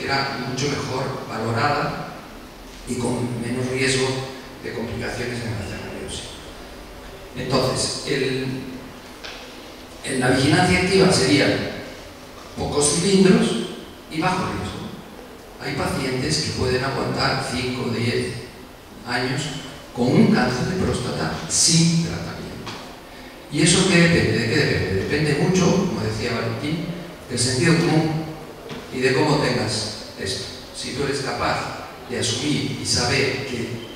era mucho mejor valorada y con menos riesgo de complicaciones en la biopsia. Entonces, en la vigilancia activa serían pocos cilindros y bajo riesgo. Hay pacientes que pueden aguantar 5 o 10 años con un cáncer de próstata sin tratamiento. ¿Y eso qué depende? ¿De qué depende? Depende mucho, como decía Valentín, del sentido común y de cómo tengas esto. Si tú eres capaz de asumir y saber que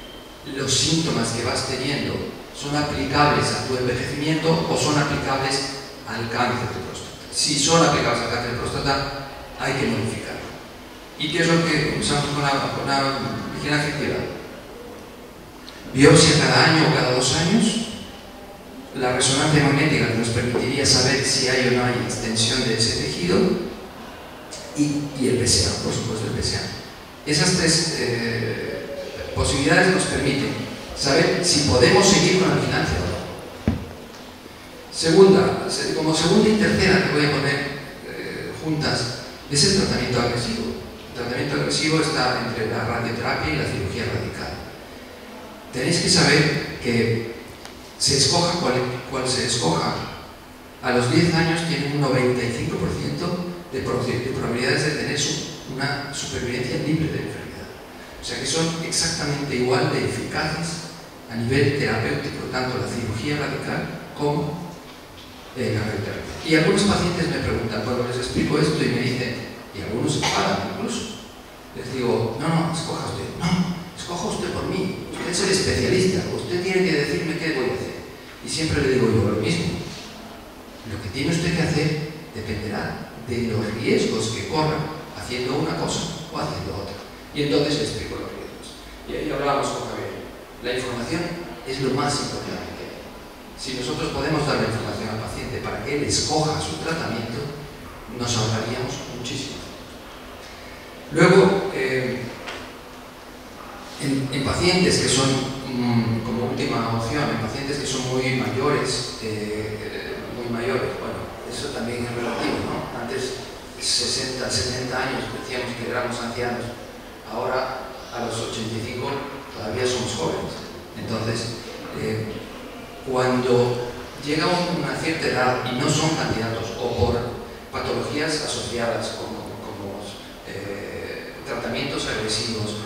los síntomas que vas teniendo son aplicables a tu envejecimiento o son aplicables al cáncer de próstata. Si son aplicables al cáncer de próstata, hay que modificarlo. ¿Y qué es lo que usamos con la vigilancia activa? Biopsia cada año o cada 2 años, la resonancia magnética que nos permitiría saber si hay o no hay extensión de ese tejido, y el PSA, por supuesto el PSA. Esas 3 posibilidades nos permiten saber si podemos seguir con la vigilancia o no. Como segunda y tercera que voy a poner juntas, es el tratamiento agresivo. El tratamiento agresivo está entre la radioterapia y la cirugía radical. Tenéis que saber que se escoja cual se escoja, a los 10 años tiene un 95% de probabilidades de tener una supervivencia libre de enfermedad. O sea que son exactamente igual de eficaces a nivel terapéutico, tanto la cirugía radical como la radioterapia. Y algunos pacientes me preguntan, cuando les explico esto y me dicen, y algunos se enfadan incluso, les digo, no, escoja usted. No, escoja usted por mí. Usted es el especialista, usted tiene que decirme qué voy a hacer. Y siempre le digo yo lo mismo. Lo que tiene usted que hacer dependerá de los riesgos que corra haciendo una cosa o haciendo otra. Y entonces le explico los riesgos. Y ahí hablábamos con Javier. La información es lo más importante que hay. Si nosotros podemos dar la información al paciente para que él escoja su tratamiento, nos ahorraríamos muchísimo. Luego, en pacientes que son, como última opción, en pacientes que son muy mayores, bueno, eso también es relativo, ¿no? Antes, 60, 70 años, decíamos que éramos ancianos, ahora a los 85 todavía somos jóvenes. Entonces, cuando llega una cierta edad y no son candidatos o por patologías asociadas como tratamientos agresivos,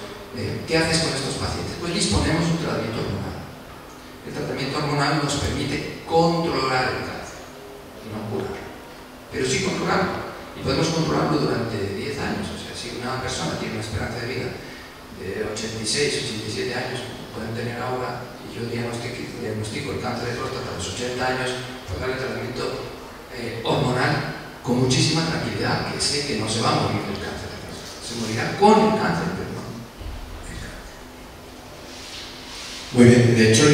¿qué haces con estos pacientes? Pues disponemos de un tratamiento hormonal. El tratamiento hormonal nos permite controlar el cáncer, no curarlo, pero sí controlarlo. Y podemos controlarlo durante 10 años. O sea, si una persona tiene una esperanza de vida de 86, 87 años, pueden tener ahora, y yo diagnostico el cáncer de próstata a los 80 años, pues darle tratamiento hormonal con muchísima tranquilidad, que sé que no se va a morir del cáncer de próstata, se morirá con el cáncer, pero no el cáncer. Muy bien, de hecho,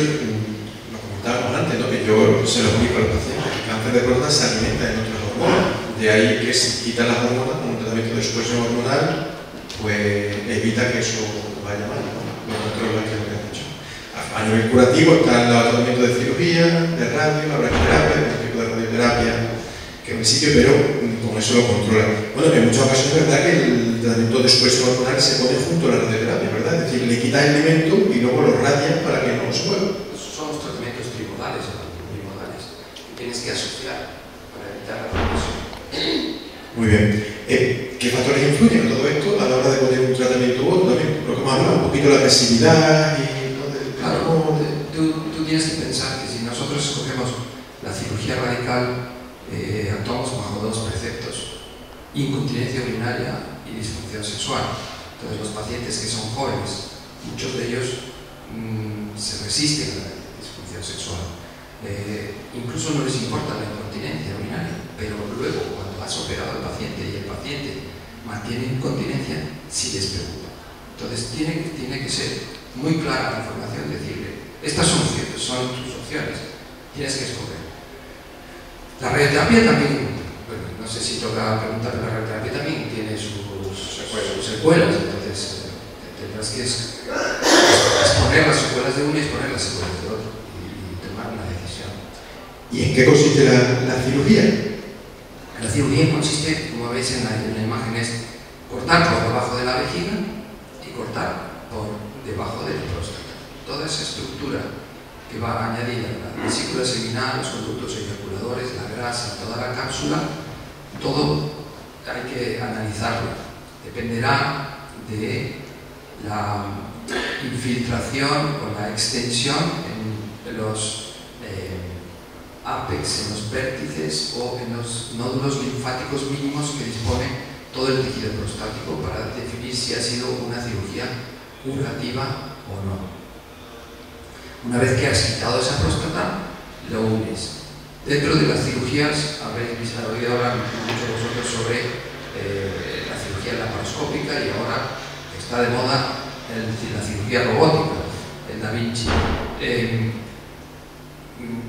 lo comentábamos antes, ¿no? Que yo se lo explico a los pacientes, el cáncer de próstata se alimenta en otras hormonas. De ahí que si quitan las hormonas con un tratamiento de supresión hormonal, pues evita que eso vaya mal, ¿no? Lo que han dicho. A nivel curativo están los tratamientos de cirugía, de radio, la brachyterapia, un tipo de radioterapia, que en principio, pero con eso lo controla. Bueno, en muchas ocasiones es verdad que el tratamiento de supresión hormonal se pone junto a la radioterapia, ¿verdad? Es decir, le quitas el alimento y luego lo radias para que no se mueva. Esos son los tratamientos trimodales que tienes que asociar para evitar la progresión. Muy bien. ¿Qué factores influyen en todo esto a la hora de poner un tratamiento u otro también? Lo que hemos hablado, un poquito de la agresividad y todo el... Claro, tú tienes que pensar que si nosotros escogemos la cirugía radical, actuamos bajo dos preceptos: incontinencia urinaria y disfunción sexual. Entonces, los pacientes que son jóvenes, muchos de ellos se resisten a la disfunción sexual. Incluso no les importa la incontinencia urinaria, pero luego cuando has operado al paciente y el paciente mantiene incontinencia, sí les preocupa. Entonces tiene que ser muy clara la información, decirle, estas son tus opciones, tienes que escoger. La radioterapia también, bueno, no sé si toca preguntar, la radioterapia también tiene sus secuelas, entonces tendrás que exponer las secuelas de uno y exponer las secuelas de otro y tomar una decisión. ¿Y en qué consiste la cirugía? La cirugía consiste, como veis en la imagen, es cortar por debajo de la vejiga y cortar por debajo de la próstata. Toda esa estructura que va añadida, la vesícula seminal, los conductos eyaculadores, la grasa, toda la cápsula, todo hay que analizarlo. Dependerá de la infiltración o la extensión en los ápex, en los vértices o en los nódulos linfáticos mínimos que dispone todo el tejido prostático para definir si ha sido una cirugía curativa o no. Una vez que has quitado esa próstata, lo unes. Dentro de las cirugías, habréis oído hablar mucho vosotros sobre la cirugía laparoscópica y ahora está de moda la cirugía robótica, el Da Vinci.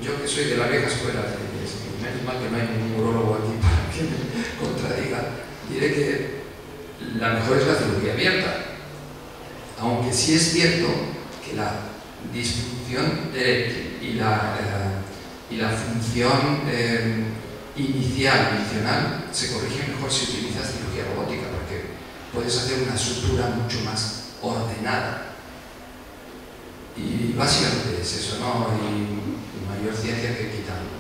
Yo que soy de la vieja escuela, menos mal que no hay ningún urologo aquí para que me contradiga, diré que la mejor es la cirugía abierta, aunque sí es cierto que la disfunción eréctil y la función inicial, adicional, se corrige mejor si utilizas cirugía robótica, porque puedes hacer una sutura mucho más ordenada. Y básicamente es eso, no hay mayor ciencia que quitarlo.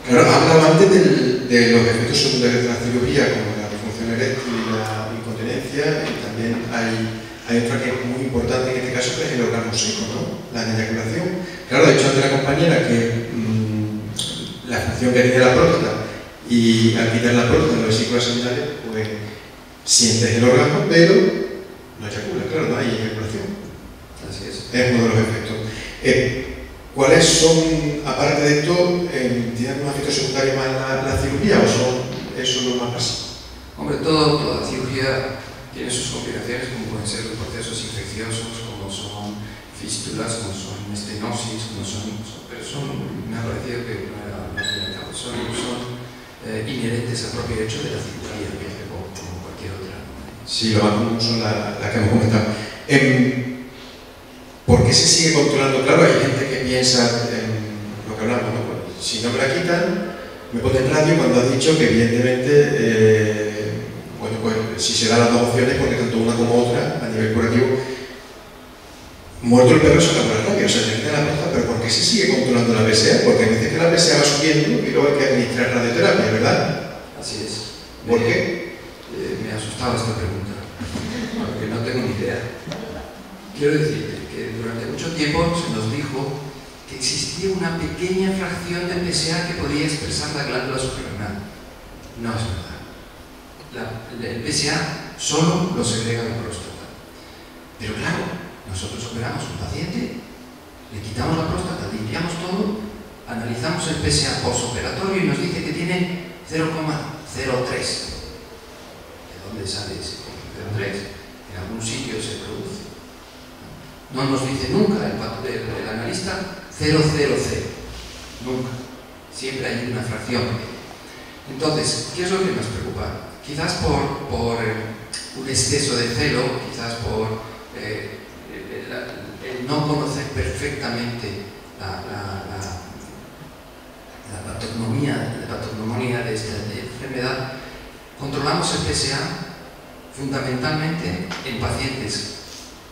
Claro, hablaba antes de los efectos secundarios de la cirugía, como la disfunción eréctil y la incontinencia, y también hay otra que es muy importante en este caso, que es el orgasmo seco, ¿no? La eyaculación. Claro, de hecho, antes la compañera que la función que tiene la próstata, y al quitar la próstata de las vesículas seminales, pues sientes el orgasmo, pero no eyaculas, claro, no hay eyaculación. Así es. Es uno de los efectos. ¿Cuáles son, aparte de esto, tienen algún efecto secundario más la cirugía o son eso lo más básico? Hombre, toda cirugía tiene sus complicaciones, como pueden ser los procesos infecciosos, como son fístulas, como son estenosis, como pero me ha parecido que son inherentes al propio hecho de la cirugía, como cualquier otra. Sí, lo más común son la que hemos comentado. ¿Por qué se sigue controlando? Claro, hay gente que piensa en lo que hablamos, ¿no? Pues, si no me la quitan, me ponen radio cuando has dicho que evidentemente, bueno, pues si se dan las dos opciones, porque tanto una como otra, a nivel curativo, muerto el perro se acabó la rabia, o sea, se quita la próstata, pero ¿por qué se sigue controlando la PSA? Porque hay veces que la PSA va subiendo y luego hay que administrar radioterapia, ¿verdad? Así es. ¿Por qué? Me asustaba esta pregunta, porque no tengo ni idea. Quiero decirte que durante mucho tiempo se nos dijo que existía una pequeña fracción de PSA que podía expresar la glándula suprarrenal. No es verdad. El PSA solo lo segrega la próstata. Pero claro, nosotros operamos a un paciente, le quitamos la próstata, limpiamos todo, analizamos el PSA postoperatorio y nos dice que tiene 0,03. ¿De dónde sale ese 0,03? En algún sitio se produce. No nos dice nunca el analista 000. Nunca. Siempre hay una fracción. Entonces, ¿qué es lo que nos preocupa? Quizás por un exceso de celo, quizás por el no conocer perfectamente la patognomía de esta enfermedad, controlamos el PSA fundamentalmente en pacientes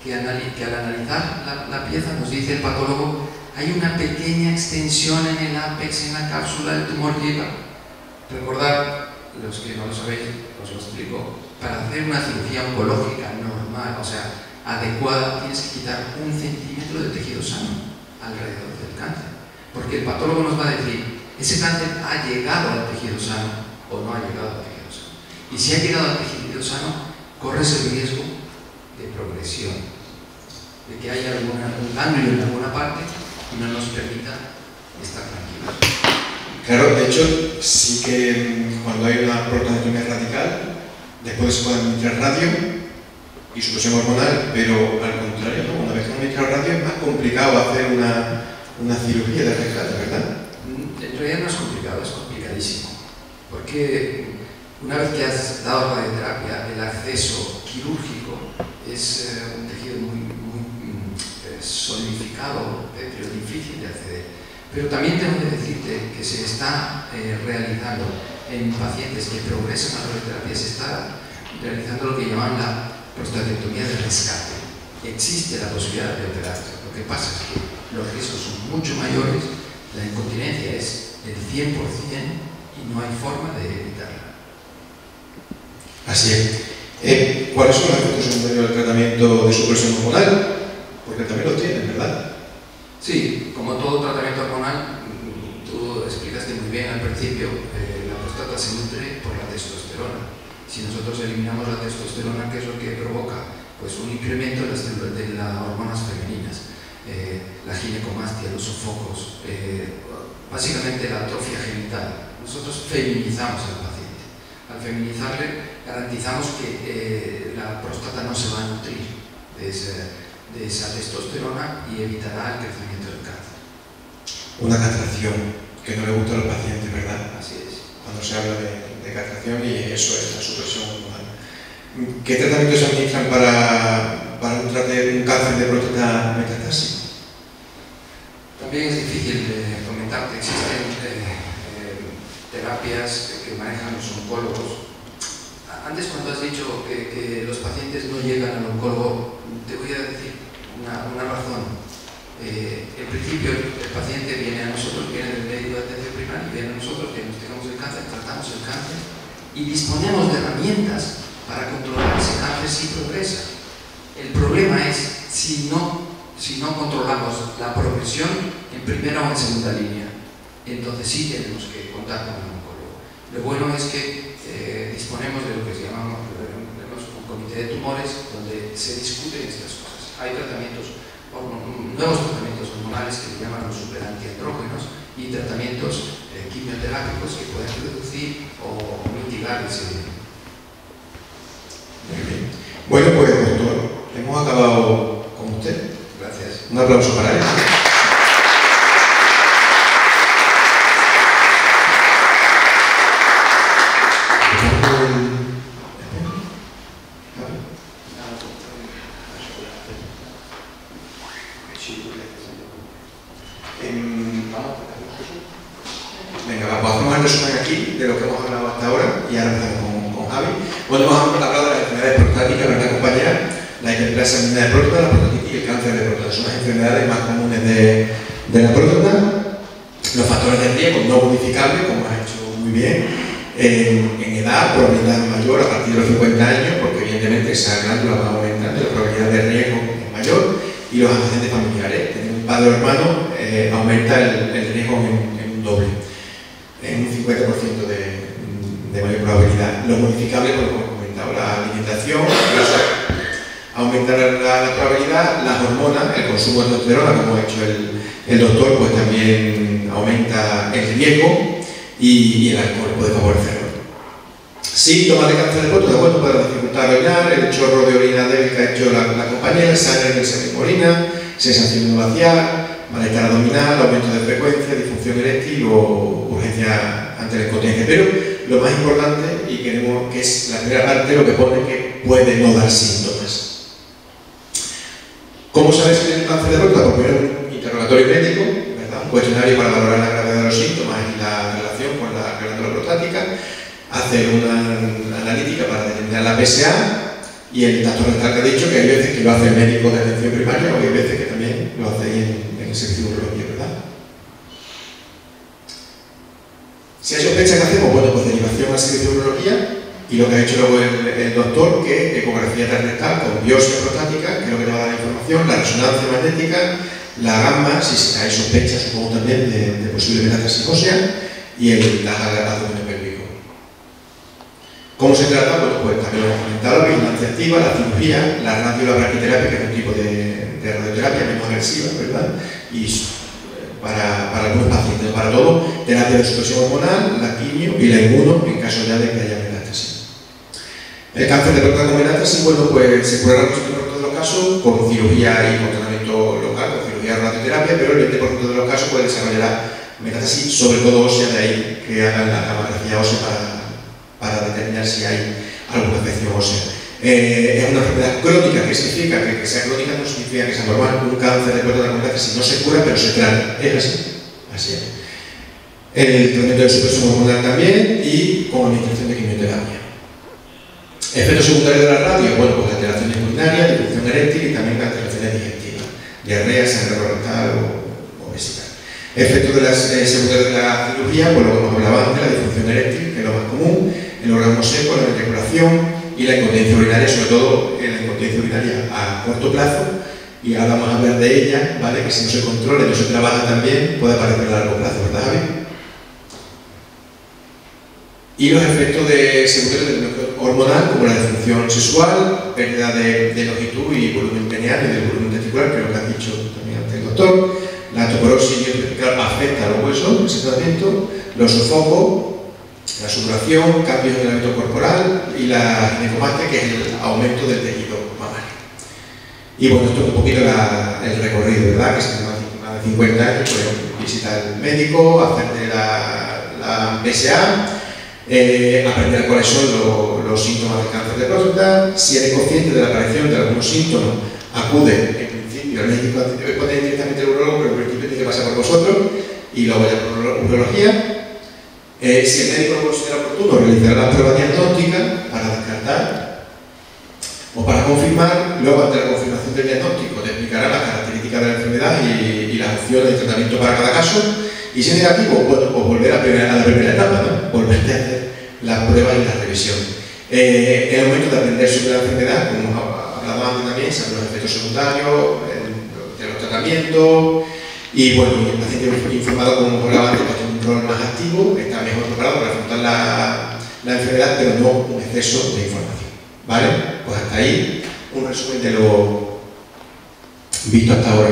que al analizar la pieza nos dice el patólogo: hay una pequeña extensión en el ápex, en la cápsula del tumor llega. Recordad, los que no lo sabéis, os lo explico, para hacer una cirugía oncológica normal, o sea, adecuada, tienes que quitar 1 centímetro de tejido sano alrededor del cáncer, porque el patólogo nos va a decir, ese cáncer ha llegado al tejido sano o no ha llegado al tejido sano, y si ha llegado al tejido sano, corres el riesgo de progresión, de que haya un ganglio en alguna parte y no nos permita estar tranquilos. Claro, de hecho, sí que cuando hay una prostatectomía radical, después se puede administrar radio y supresión hormonal, pero al contrario, ¿no? Una vez que hemos administrado radio es más complicado hacer una cirugía de rescate, ¿verdad? En realidad no es complicado, es complicadísimo, porque una vez que has dado radioterapia, el acceso quirúrgico es un tejido muy solidificado, pero difícil de acceder. Pero también tengo que decirte que se está realizando en pacientes que progresan a la radioterapia, se está realizando lo que llaman la prostatectomía de rescate. Existe la posibilidad de operarse. Lo que pasa es que los riesgos son mucho mayores, la incontinencia es el 100% y no hay forma de evitarla. Así es. ¿Cuáles son los efectos secundarios del tratamiento de supresión hormonal? Porque también lo tienen, ¿verdad? Sí, como todo tratamiento hormonal, tú explicaste muy bien al principio, la próstata se nutre por la testosterona. Si nosotros eliminamos la testosterona, ¿qué es lo que provoca? Pues un incremento de las hormonas femeninas, la ginecomastia, los sofocos, básicamente la atrofia genital. Nosotros feminizamos al paciente. Al feminizarle, garantizamos que la próstata no se va a nutrir de esa testosterona y evitará el crecimiento del cáncer. Una castración que no le gusta al paciente, ¿verdad? Así es. Cuando se habla de castración, y eso es la supresión hormonal. ¿Qué tratamientos se administran para un cáncer de próstata metastásico? También es difícil comentarte. Existen terapias que manejan los oncólogos. Antes, cuando has dicho que los pacientes no llegan al oncólogo, te voy a decir una razón. En principio, el paciente viene a nosotros, viene del médico de atención primaria, viene a nosotros, diagnosticamos el cáncer, tratamos el cáncer y disponemos de herramientas para controlar ese cáncer si progresa. El problema es si no controlamos la progresión en primera o en segunda línea. Entonces sí tenemos que contar con un oncólogo. Lo bueno es que disponemos de lo que se llama un comité de tumores donde se discuten estas cosas. Hay nuevos tratamientos hormonales que se llaman los superantiandrógenos y tratamientos quimioterápicos que pueden reducir o mitigar ese. Muy bien. Bueno, pues doctor, hemos acabado con usted. Gracias. Un aplauso para él. Venga, pues hacemos el resumen aquí de lo que hemos hablado hasta ahora y ahora empezamos con Javi. Bueno, hemos hablado de las enfermedades prostáticas, ¿verdad, compañera? La hiperplasia maligna de próstata, la prostatitis y el cáncer de próstata son las enfermedades más comunes de la próstata. Los factores de riesgo no modificables, como has hecho muy bien, en edad, probabilidad mayor a partir de los 50 años, porque evidentemente esa glándula va aumentando, la probabilidad de riesgo es mayor, y los antecedentes familiares. Tener un padre o hermano aumenta el riesgo en un doble, en un 50% de mayor probabilidad. Los modificables, como hemos comentado, la alimentación, aumenta la probabilidad, las hormonas, el consumo de testosterona, como ha hecho el doctor, pues también aumenta el riesgo, y el alcohol puede favorecerlo. Síntomas de cáncer de próstata, bueno, puede dificultar orinar, el chorro de orina débil que ha hecho la compañera, sangre en el séptimo orina, sensación de vaciar, malestar abdominal, aumento de frecuencia, disfunción eréctil o urgencia ante la impotencia. Pero lo más importante, y queremos que es la primera parte, lo que pone que puede no dar síntomas. ¿Cómo sabes si tienes cáncer de próstata? Pues primero un interrogatorio médico, ¿verdad? Un cuestionario para valorar la gravedad de los síntomas y la relación con la glándula prostática, hacer una analítica para determinar la PSA y el tacto rectal, que ha dicho que hay veces que lo hace el médico de atención primaria o hay veces que también lo hace en el servicio de urología, ¿verdad? Si hay sospecha, ¿qué hacemos? Bueno, pues derivación al servicio de urología, y lo que ha hecho luego el doctor, que ecografía transrectal con biopsia prostática, que es lo que te va a dar la información, la resonancia magnética, la gamma, si hay sospecha, supongo también, de posible metástasis ósea, y el abdomen pélvico. ¿Cómo se trata? Bueno, pues también lo hemos comentado, la vigilancia activa, la cirugía, la radio y la braquiterapia, que es un tipo de radioterapia menos agresiva, ¿verdad? Y para algunos pacientes, para todo, terapia de supresión hormonal, la quimio y la inmuno en caso ya de que haya metástasis. El cáncer de próstata con metástasis, bueno, pues se curará en todos los casos con cirugía y con tratamiento local, con cirugía o radioterapia, pero el 20% de los casos puede desarrollar metástasis, sobre todo ósea, de ahí que hagan la mamografía ósea para determinar si hay alguna afección ósea. Es una enfermedad crónica, que significa que sea crónica no significa que sea normal. Un cáncer de próstata con metástasis no se cura, pero se trata. Es así. Así es. El tratamiento de supresión hormonal también y con administración de quimioterapia. Efectos secundarios de la radio, bueno, pues alteraciones urinarias, disfunción eréctil y también alteraciones digestivas, diarrea, sangrado rectal o obesidad. Efectos de las secundarios de la cirugía, pues lo que hemos hablado antes, la disfunción eréctil, que es lo más común, el orgasmo seco, la eyaculación y la incontinencia urinaria, sobre todo la incontinencia urinaria a corto plazo, y ahora vamos a hablar de ella, ¿vale? Que si no se controla y no se trabaja también, puede aparecer a largo plazo, ¿verdad, Javi? Y los efectos secundarios del hormonal, como la disfunción sexual, pérdida de longitud y volumen peneal y del volumen testicular, que es lo que ha dicho también antes el doctor. La osteoporosis miocervical afecta a los huesos, ese tratamiento, los sofocos, la sudoración, cambios en el hábito corporal y la ginecomastia, que es el aumento del tejido mamario. Y bueno, esto es un poquito el recorrido, ¿verdad? Que si más de 50 años, pues visitar al médico, hacerte la PSA, aprender cuáles son los síntomas del cáncer de próstata. Si eres consciente de la aparición de algunos síntomas, acude en principio al médico, puede ir directamente al urólogo, pero en principio tiene que pasar por vosotros y luego ya por urología. Si el médico lo considera oportuno, realizará las pruebas diagnósticas para descartar o para confirmar. Luego, ante la confirmación del diagnóstico, te explicará las características de la enfermedad y las opciones de tratamiento para cada caso. Y si es negativo, bueno, pues volver a la primera etapa, ¿no? Volverte a hacer las pruebas y la revisión. En el momento de aprender sobre la enfermedad, como hemos hablado antes también, saber los efectos secundarios, de los tratamientos, y bueno, el paciente informado, como hemos hablado antes, pues tiene un rol más activo, está mejor preparado para afrontar la enfermedad, pero no un exceso de información. ¿Vale? Pues hasta ahí un resumen de lo visto hasta ahora.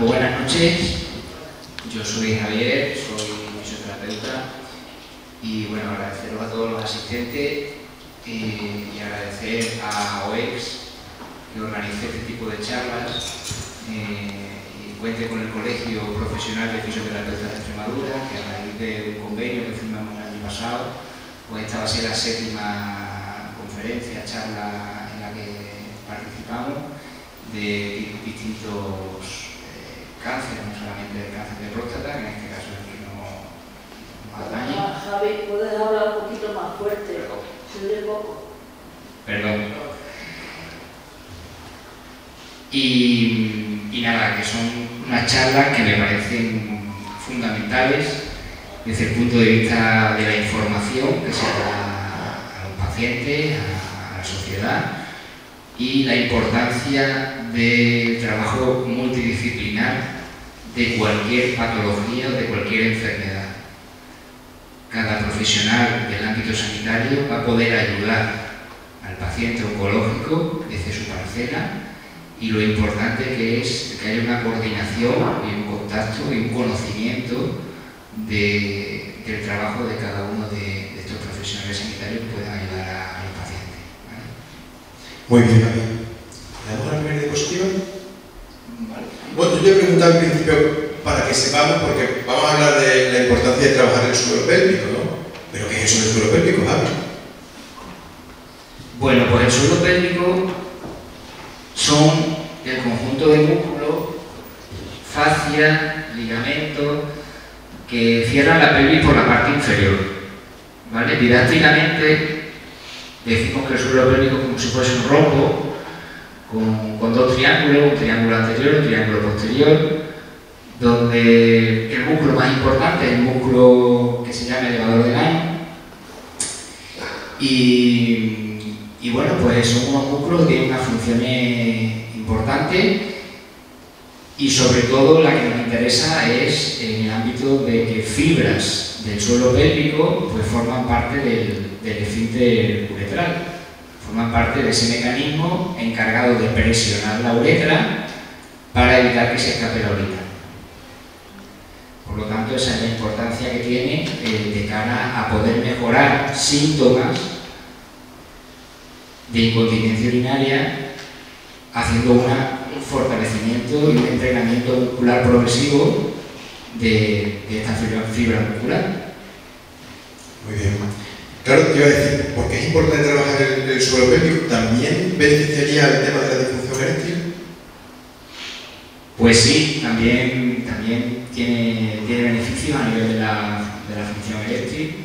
pues buenas noches. Yo soy Javier, soy fisioterapeuta y bueno, agradeceros a todos los asistentes y agradecer a OEX que organice este tipo de charlas y cuente con el Colegio Profesional de Fisioterapeutas de Extremadura, que a raíz de un convenio que firmamos el año pasado, pues esta va a ser la 7ª conferencia, charla en la que participamos de distintos cánceres, no solamente el cáncer de próstata, que en este caso es el que nos atañe. Javi, ¿puedes hablar un poquito más fuerte? Se oye poco. Perdón. Y nada, que son unas charlas que me parecen fundamentales desde el punto de vista de la información que se da a los pacientes, a la sociedad, y la importancia del trabajo multidisciplinar de cualquier patología o de cualquier enfermedad. Cada profesional del ámbito sanitario va a poder ayudar al paciente oncológico desde su parcela, y lo importante que es que haya una coordinación y un contacto y un conocimiento del trabajo de cada uno de estos profesionales sanitarios que puedan ayudar a los pacientes, ¿vale? Muy bien, Javier. ¿Le damos la primera diapositiva? Vale. Bueno, yo te he preguntado al principio para que sepamos, porque vamos a hablar de la importancia de trabajar el suelo pélvico, ¿no? ¿Pero qué es eso del suelo pélvico, Javi? Bueno, pues el suelo pélvico son el conjunto de músculos, fascia, ligamentos, que cierran la pelvis por la parte inferior, ¿vale? Didácticamente decimos que el suelo pélvico es como si fuese un rombo con dos triángulos, un triángulo anterior y un triángulo posterior, donde el músculo más importante es el músculo que se llama elevador del ano, y bueno, pues son unos músculos que tienen unas funciones importantes, y sobre todo la que nos interesa es en el ámbito de que fibras del suelo pélvico pues forman parte del esfínter uretral, forman parte de ese mecanismo encargado de presionar la uretra para evitar que se escape la orina. Por lo tanto, esa es la importancia que tiene de cara a poder mejorar síntomas de incontinencia urinaria, haciendo un fortalecimiento y un entrenamiento muscular progresivo de esta fibra muscular. Muy bien. Claro, te iba a decir, porque es importante trabajar el suelo pélvico, ¿también beneficiaría el tema de la disfunción eréctil? Pues sí, también tiene beneficios a nivel de la función eréctil,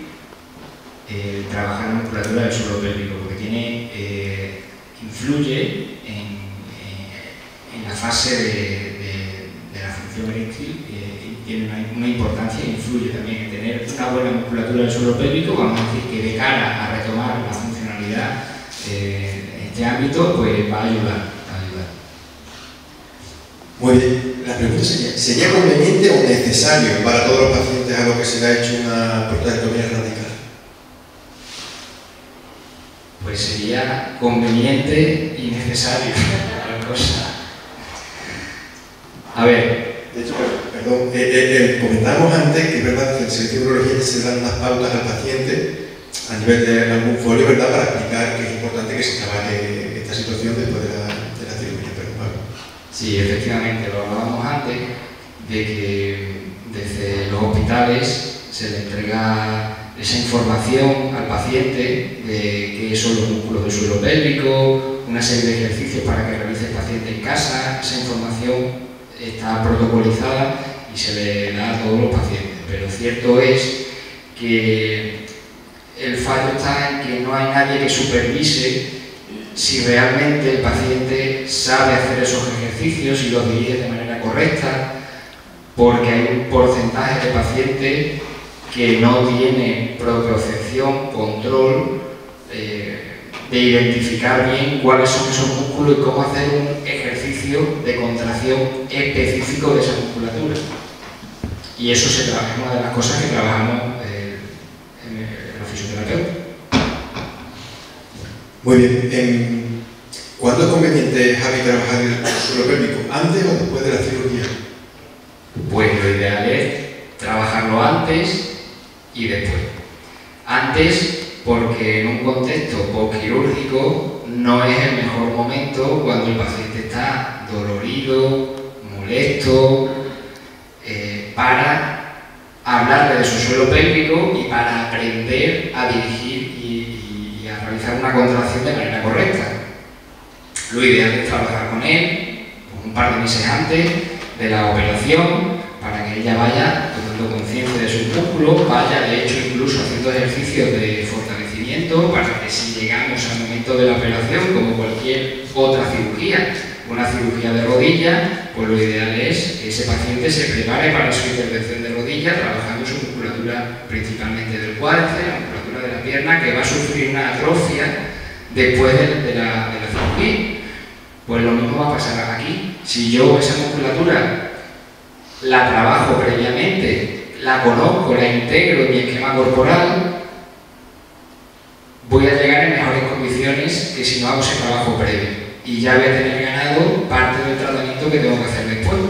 trabajar la musculatura del suelo pélvico, porque influye en la fase de la función eréctil, tiene una importancia e influye también en tener una buena musculatura del suelo pélvico. Vamos a decir que de cara a retomar la funcionalidad en este ámbito, pues va a ayudar. Muy bien. La pregunta ¿sería conveniente o necesario para todos los pacientes a los que se le ha hecho una prostatectomía radical? Pues sería conveniente y necesario la cosa. A ver. De hecho, perdón, comentábamos antes que es verdad que en el servicio de urología se dan unas pautas al paciente a nivel de algún folio, ¿verdad?, para explicar que es importante que se trabaje esta situación después de la cirugía. Sí, efectivamente, lo hablábamos antes de que desde los hospitales se le entrega esa información al paciente de qué son los músculos del suelo pélvico, una serie de ejercicios para que realice el paciente en casa. Esa información está protocolizada y se le da a todos los pacientes, pero cierto es que el fallo está en que no hay nadie que supervise si realmente el paciente sabe hacer esos ejercicios y los dirige de manera correcta, porque hay un porcentaje de pacientes que no tiene propiocepción, control de identificar bien cuáles son esos músculos y cómo hacer un ejercicio de contracción específico de esa musculatura. Y eso es una de las cosas que trabajamos en los fisioterapeutas. Muy bien. ¿Cuándo es conveniente, Javi, trabajar el suelo pélvico? ¿Antes o después de la cirugía? pues lo ideal es trabajarlo antes y después. Antes, porque en un contexto postquirúrgico no es el mejor momento cuando el paciente está dolorido, molesto, para hablarle de su suelo pélvico y para aprender a dirigir y a realizar una contracción de manera correcta. Lo ideal es trabajar con él un par de meses antes de la operación para que ella vaya tomando conciencia de sus músculos, vaya de hecho incluso haciendo ejercicios de fortalecimiento para que si llegamos al momento de la operación, como cualquier otra cirugía, una cirugía de rodilla, pues lo ideal es que ese paciente se prepare para su intervención de rodilla trabajando su musculatura principalmente del cuádriceps, la musculatura de la pierna, que va a sufrir una atrofia después de la cirugía. Pues lo mismo va a pasar aquí. Si yo esa musculatura la trabajo previamente, la conozco, la integro en mi esquema corporal, voy a llegar en mejores condiciones que si no hago ese trabajo previo. Y ya voy a tener ganado parte del tratamiento que tengo que hacer después.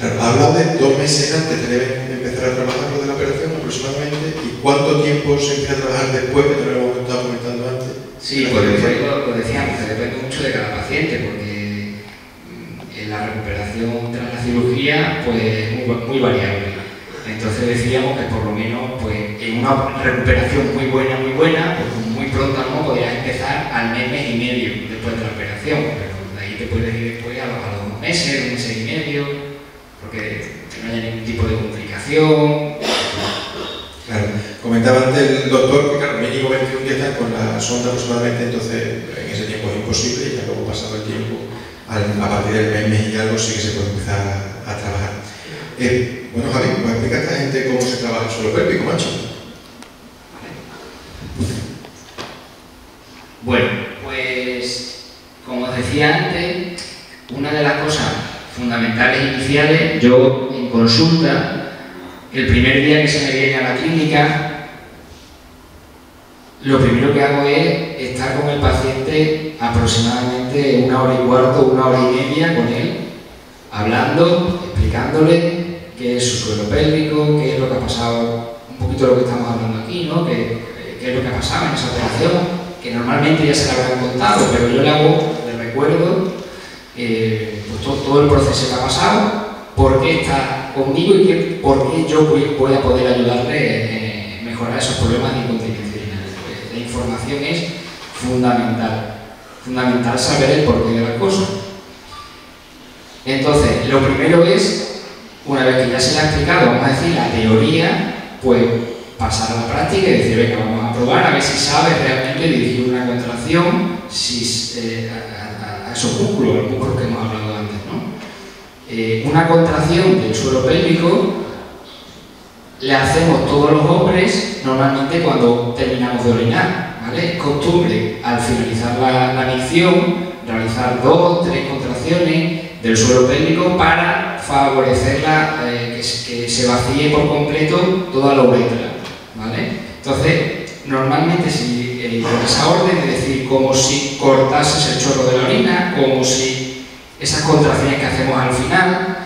Claro, ha hablado de 2 meses antes que deben empezar a trabajar lo de la operación aproximadamente. ¿Y cuánto tiempo se empieza a trabajar después, que te lo hemos estado comentando antes? Sí, pues lo decíamos, que depende mucho de cada paciente, porque en la recuperación tras la cirugía pues es muy variable. Entonces decíamos que por lo menos pues, en una recuperación muy buena, pues muy pronto no podrías empezar al mes y medio después de la operación, pero de ahí te puedes ir después a los 2 meses, 1 mes y medio, porque no haya ningún tipo de complicación. Claro, comentaba antes el doctor que claro, mínimo 21 días con la sonda aproximadamente, entonces en ese tiempo es imposible y ya luego pasado el tiempo, a partir del mes y algo sí que se puede empezar a trabajar. Bueno, Javi, ¿puedes explicar a esta gente cómo se trabaja el suelo pélvico, macho? Bueno, pues como os decía antes, una de las cosas fundamentales iniciales, yo en consulta, el primer día que se me viene a la clínica, lo primero que hago es estar con el paciente aproximadamente 1 hora y cuarto, 1 hora y media con él, hablando, explicándole qué es su suelo pélvico, qué es lo que ha pasado, un poquito de lo que estamos hablando aquí, ¿no? qué es lo que ha pasado en esa operación, que normalmente ya se la habrán contado, pero yo le recuerdo pues todo el proceso que ha pasado, por qué está conmigo y por qué yo voy a poder ayudarle a mejorar esos problemas de incontinencia urinaria. La información es fundamental saber el porqué de las cosas. Entonces, lo primero es, una vez que ya se le ha explicado, vamos a decir, la teoría, pues pasar a la práctica y decir, venga, vamos a probar a ver si sabes realmente dirigir una contracción a esos músculos, los músculos que hemos hablado antes, ¿no? Una contracción del suelo pélvico le hacemos todos los hombres normalmente cuando terminamos de orinar, ¿vale? Es costumbre, al finalizar la micción, realizar 2 o 3 contracciones del suelo pélvico para favorecer que se vacíe por completo toda la uretra, ¿vale? Entonces, normalmente con esa orden, es decir, como si cortases el chorro de la orina, como si esas contracciones que hacemos al final,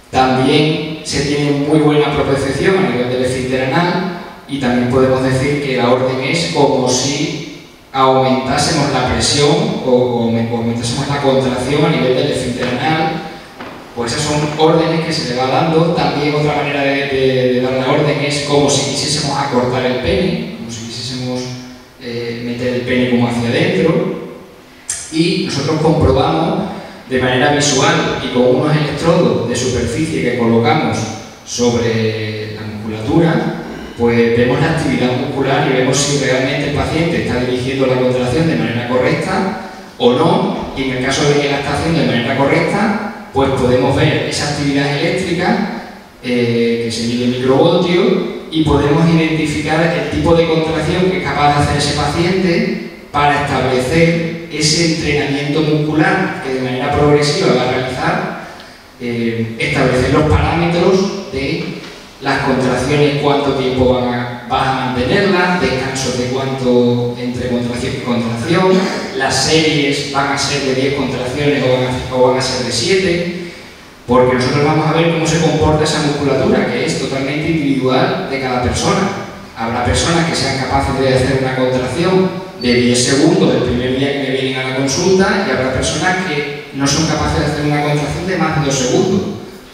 también se tiene muy buena propiocepción a nivel del esfínter anal y también podemos decir que la orden es como si aumentásemos la presión o aumentásemos la contracción a nivel del esfínter anal. Pues esas son órdenes que se le va dando. También otra manera de dar la orden es como si quisiésemos acortar el pene, como si quisiésemos meter el pene como hacia adentro, y nosotros comprobamos de manera visual y con unos electrodos de superficie que colocamos sobre la musculatura, pues vemos la actividad muscular y vemos si realmente el paciente está dirigiendo la contracción de manera correcta o no, y en el caso de que la está haciendo de manera correcta, pues podemos ver esa actividad eléctrica que se mide en microvoltios y podemos identificar el tipo de contracción que es capaz de hacer ese paciente para establecer ese entrenamiento muscular que de manera progresiva va a realizar, establecer los parámetros de las contracciones, cuánto tiempo vas a mantenerlas, descansos de cuánto entre contracción y contracción, las series van a ser de 10 contracciones o van a ser de 7. porque nosotros vamos a ver cómo se comporta esa musculatura, que es totalmente individual de cada persona. Habrá personas que sean capaces de hacer una contracción de 10 segundos el primer día que me vienen a la consulta, y habrá personas que no son capaces de hacer una contracción de más de 2 segundos.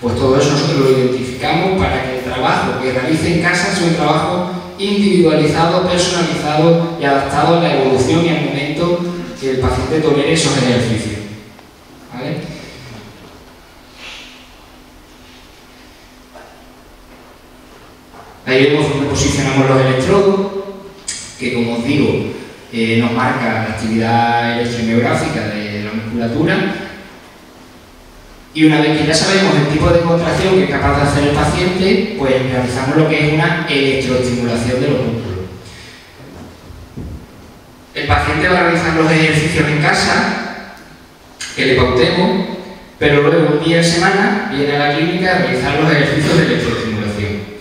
Pues todo eso nosotros lo identificamos para que el trabajo que realice en casa sea un trabajo individualizado, personalizado y adaptado a la evolución y al momento que el paciente tolere esos ejercicios. ¿Vale? Ahí vemos donde posicionamos los electrodos, que como os digo, nos marca la actividad electromiográfica de la musculatura. Y una vez que ya sabemos el tipo de contracción que es capaz de hacer el paciente, pues realizamos lo que es una electroestimulación de los músculos. El paciente va a realizar los ejercicios en casa, que le pautemos, pero luego un día en semana viene a la clínica a realizar los ejercicios de electroestimulación.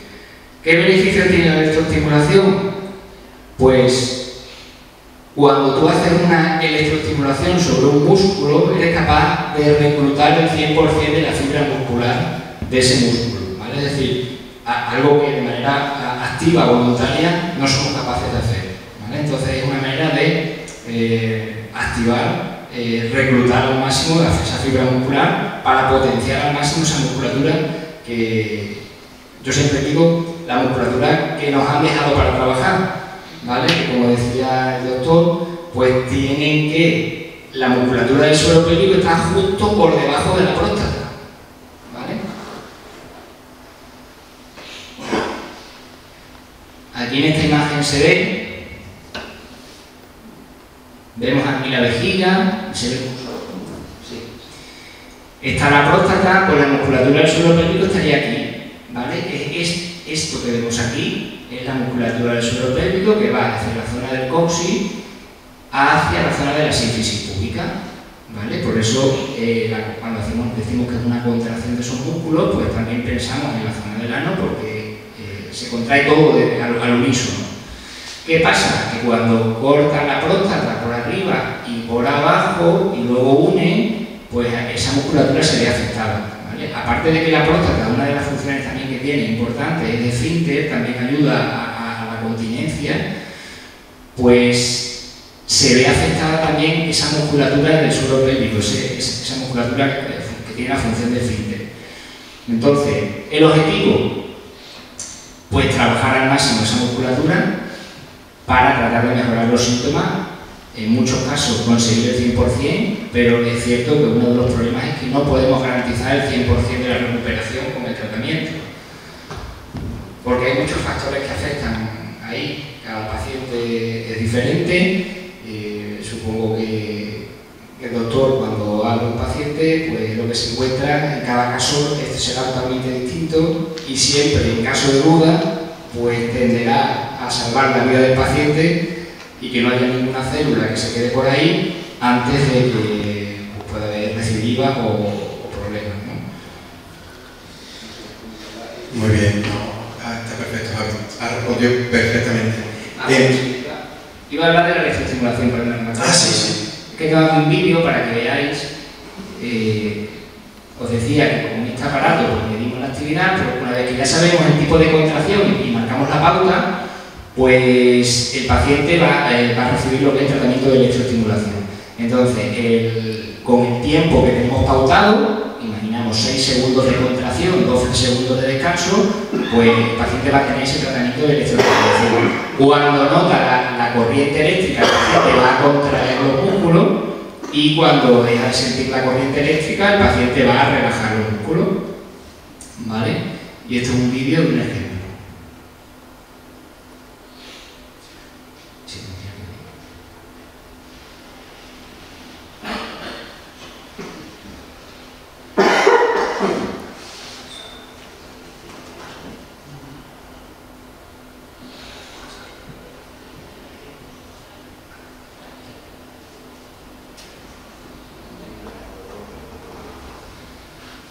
¿Qué beneficios tiene la electroestimulación? Pues cuando tú haces una electroestimulación sobre un músculo, eres capaz de reclutar el 100% de la fibra muscular de ese músculo, ¿vale? Es decir, algo que de manera activa, voluntaria, no somos capaces de hacer, ¿vale? Entonces es una manera de activar, reclutar al máximo esa fibra muscular para potenciar al máximo esa musculatura que, yo siempre digo, la musculatura que nos han dejado para trabajar, ¿vale? Que como decía el doctor, pues tienen que la musculatura del suelo pélvico está justo por debajo de la próstata, ¿vale? Aquí en esta imagen se ve, vemos aquí la vejiga, se ve sí. Está la próstata, pues la musculatura del suelo pélvico estaría aquí, ¿vale? Esto que vemos aquí es la musculatura del suelo pélvico que va desde la zona del coxis hacia la zona de la sínfisis púbica, ¿vale? Por eso cuando decimos que es una contracción de esos músculos, pues también pensamos en la zona del ano porque se contrae todo al unísono. ¿Qué pasa? Que cuando cortan la próstata por arriba y por abajo y luego unen, pues esa musculatura se ve afectada. Aparte de que la próstata, una de las funciones también que tiene importante es de esfínter, también ayuda a la continencia, pues se ve afectada también esa musculatura del suelo pélvico, esa musculatura que tiene la función de esfínter. Entonces, el objetivo, pues trabajar al máximo esa musculatura para tratar de mejorar los síntomas. En muchos casos conseguir el 100%, pero es cierto que uno de los problemas es que no podemos garantizar el 100% de la recuperación con el tratamiento. Porque hay muchos factores que afectan ahí, cada paciente es diferente. Supongo que el doctor cuando habla a un paciente, pues lo que se encuentra en cada caso será totalmente distinto y siempre en caso de duda, pues tenderá a salvar la vida del paciente y que no haya ninguna célula que se quede por ahí antes de que pueda haber recidivas o problemas, ¿no? Muy bien, está perfecto, Javi. Ha respondido perfectamente. Iba a hablar de la electroestimulación, perdón. Sí. Es que he grabado un vídeo para que veáis, os decía que con este aparato pues, medimos la actividad, pero una vez que ya sabemos el tipo de contracción y marcamos la pauta, pues el paciente va a recibir lo que es el tratamiento de electroestimulación. Entonces, con el tiempo que tenemos pautado, imaginamos 6 segundos de contracción, 12 segundos de descanso, pues el paciente va a tener ese tratamiento de electroestimulación. Cuando nota la corriente eléctrica, el paciente va a contraer los músculos y cuando deja de sentir la corriente eléctrica, el paciente va a relajar los músculos. ¿Vale? Y esto es un vídeo de un ejemplo.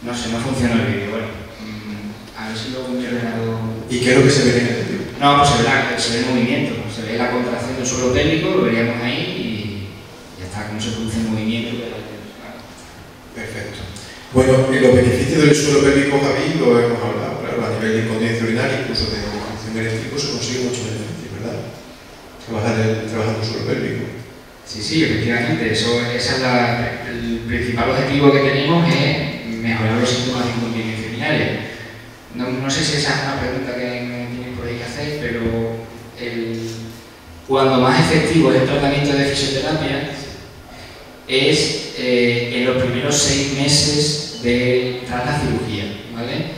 No sé, no funciona el vídeo. Bueno, a ver si luego mi ordenador... ¿Y qué es lo que se ve en el vídeo? No, pues se ve el movimiento, se ve la contracción del suelo pélvico, lo veríamos ahí y ya está, cómo se produce el movimiento. Perfecto. Bueno, los beneficios del suelo pélvico, Javi, lo hemos hablado, claro, a nivel de incontinencia urinaria, incluso de función eréctil, se consigue mucho beneficio, ¿verdad? Trabajando el suelo pélvico. Sí, efectivamente, ese es el principal objetivo que tenemos, es mejorar los síntomas de incontinencia urinaria. No sé si esa es una pregunta que me tenéis por ahí que hacer, pero cuando más efectivo es el tratamiento de fisioterapia es en los primeros 6 meses tras la cirugía, ¿vale?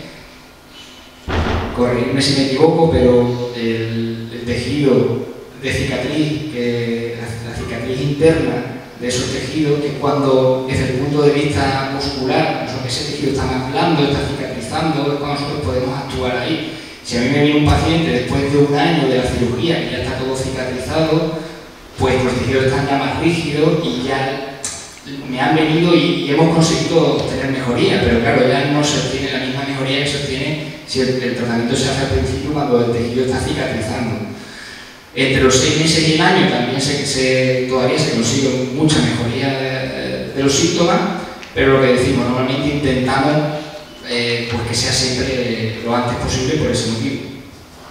Corregidme si me equivoco, pero el tejido de cicatriz, la cicatriz interna de esos tejidos, que cuando desde el punto de vista muscular, ese tejido está más blando, está cicatrizando, es cuando nosotros podemos actuar ahí. Si a mí me viene un paciente después de 1 año de la cirugía y ya está todo cicatrizado, pues los tejidos están ya más rígidos y ya me han venido y hemos conseguido obtener mejoría, pero claro, ya no se obtiene la misma mejoría que se obtiene si el tratamiento se hace al principio cuando el tejido está cicatrizando. Entre los 6 meses y el año también todavía se consigue mucha mejoría de los síntomas, pero lo que decimos, normalmente intentamos pues que sea siempre lo antes posible por ese motivo.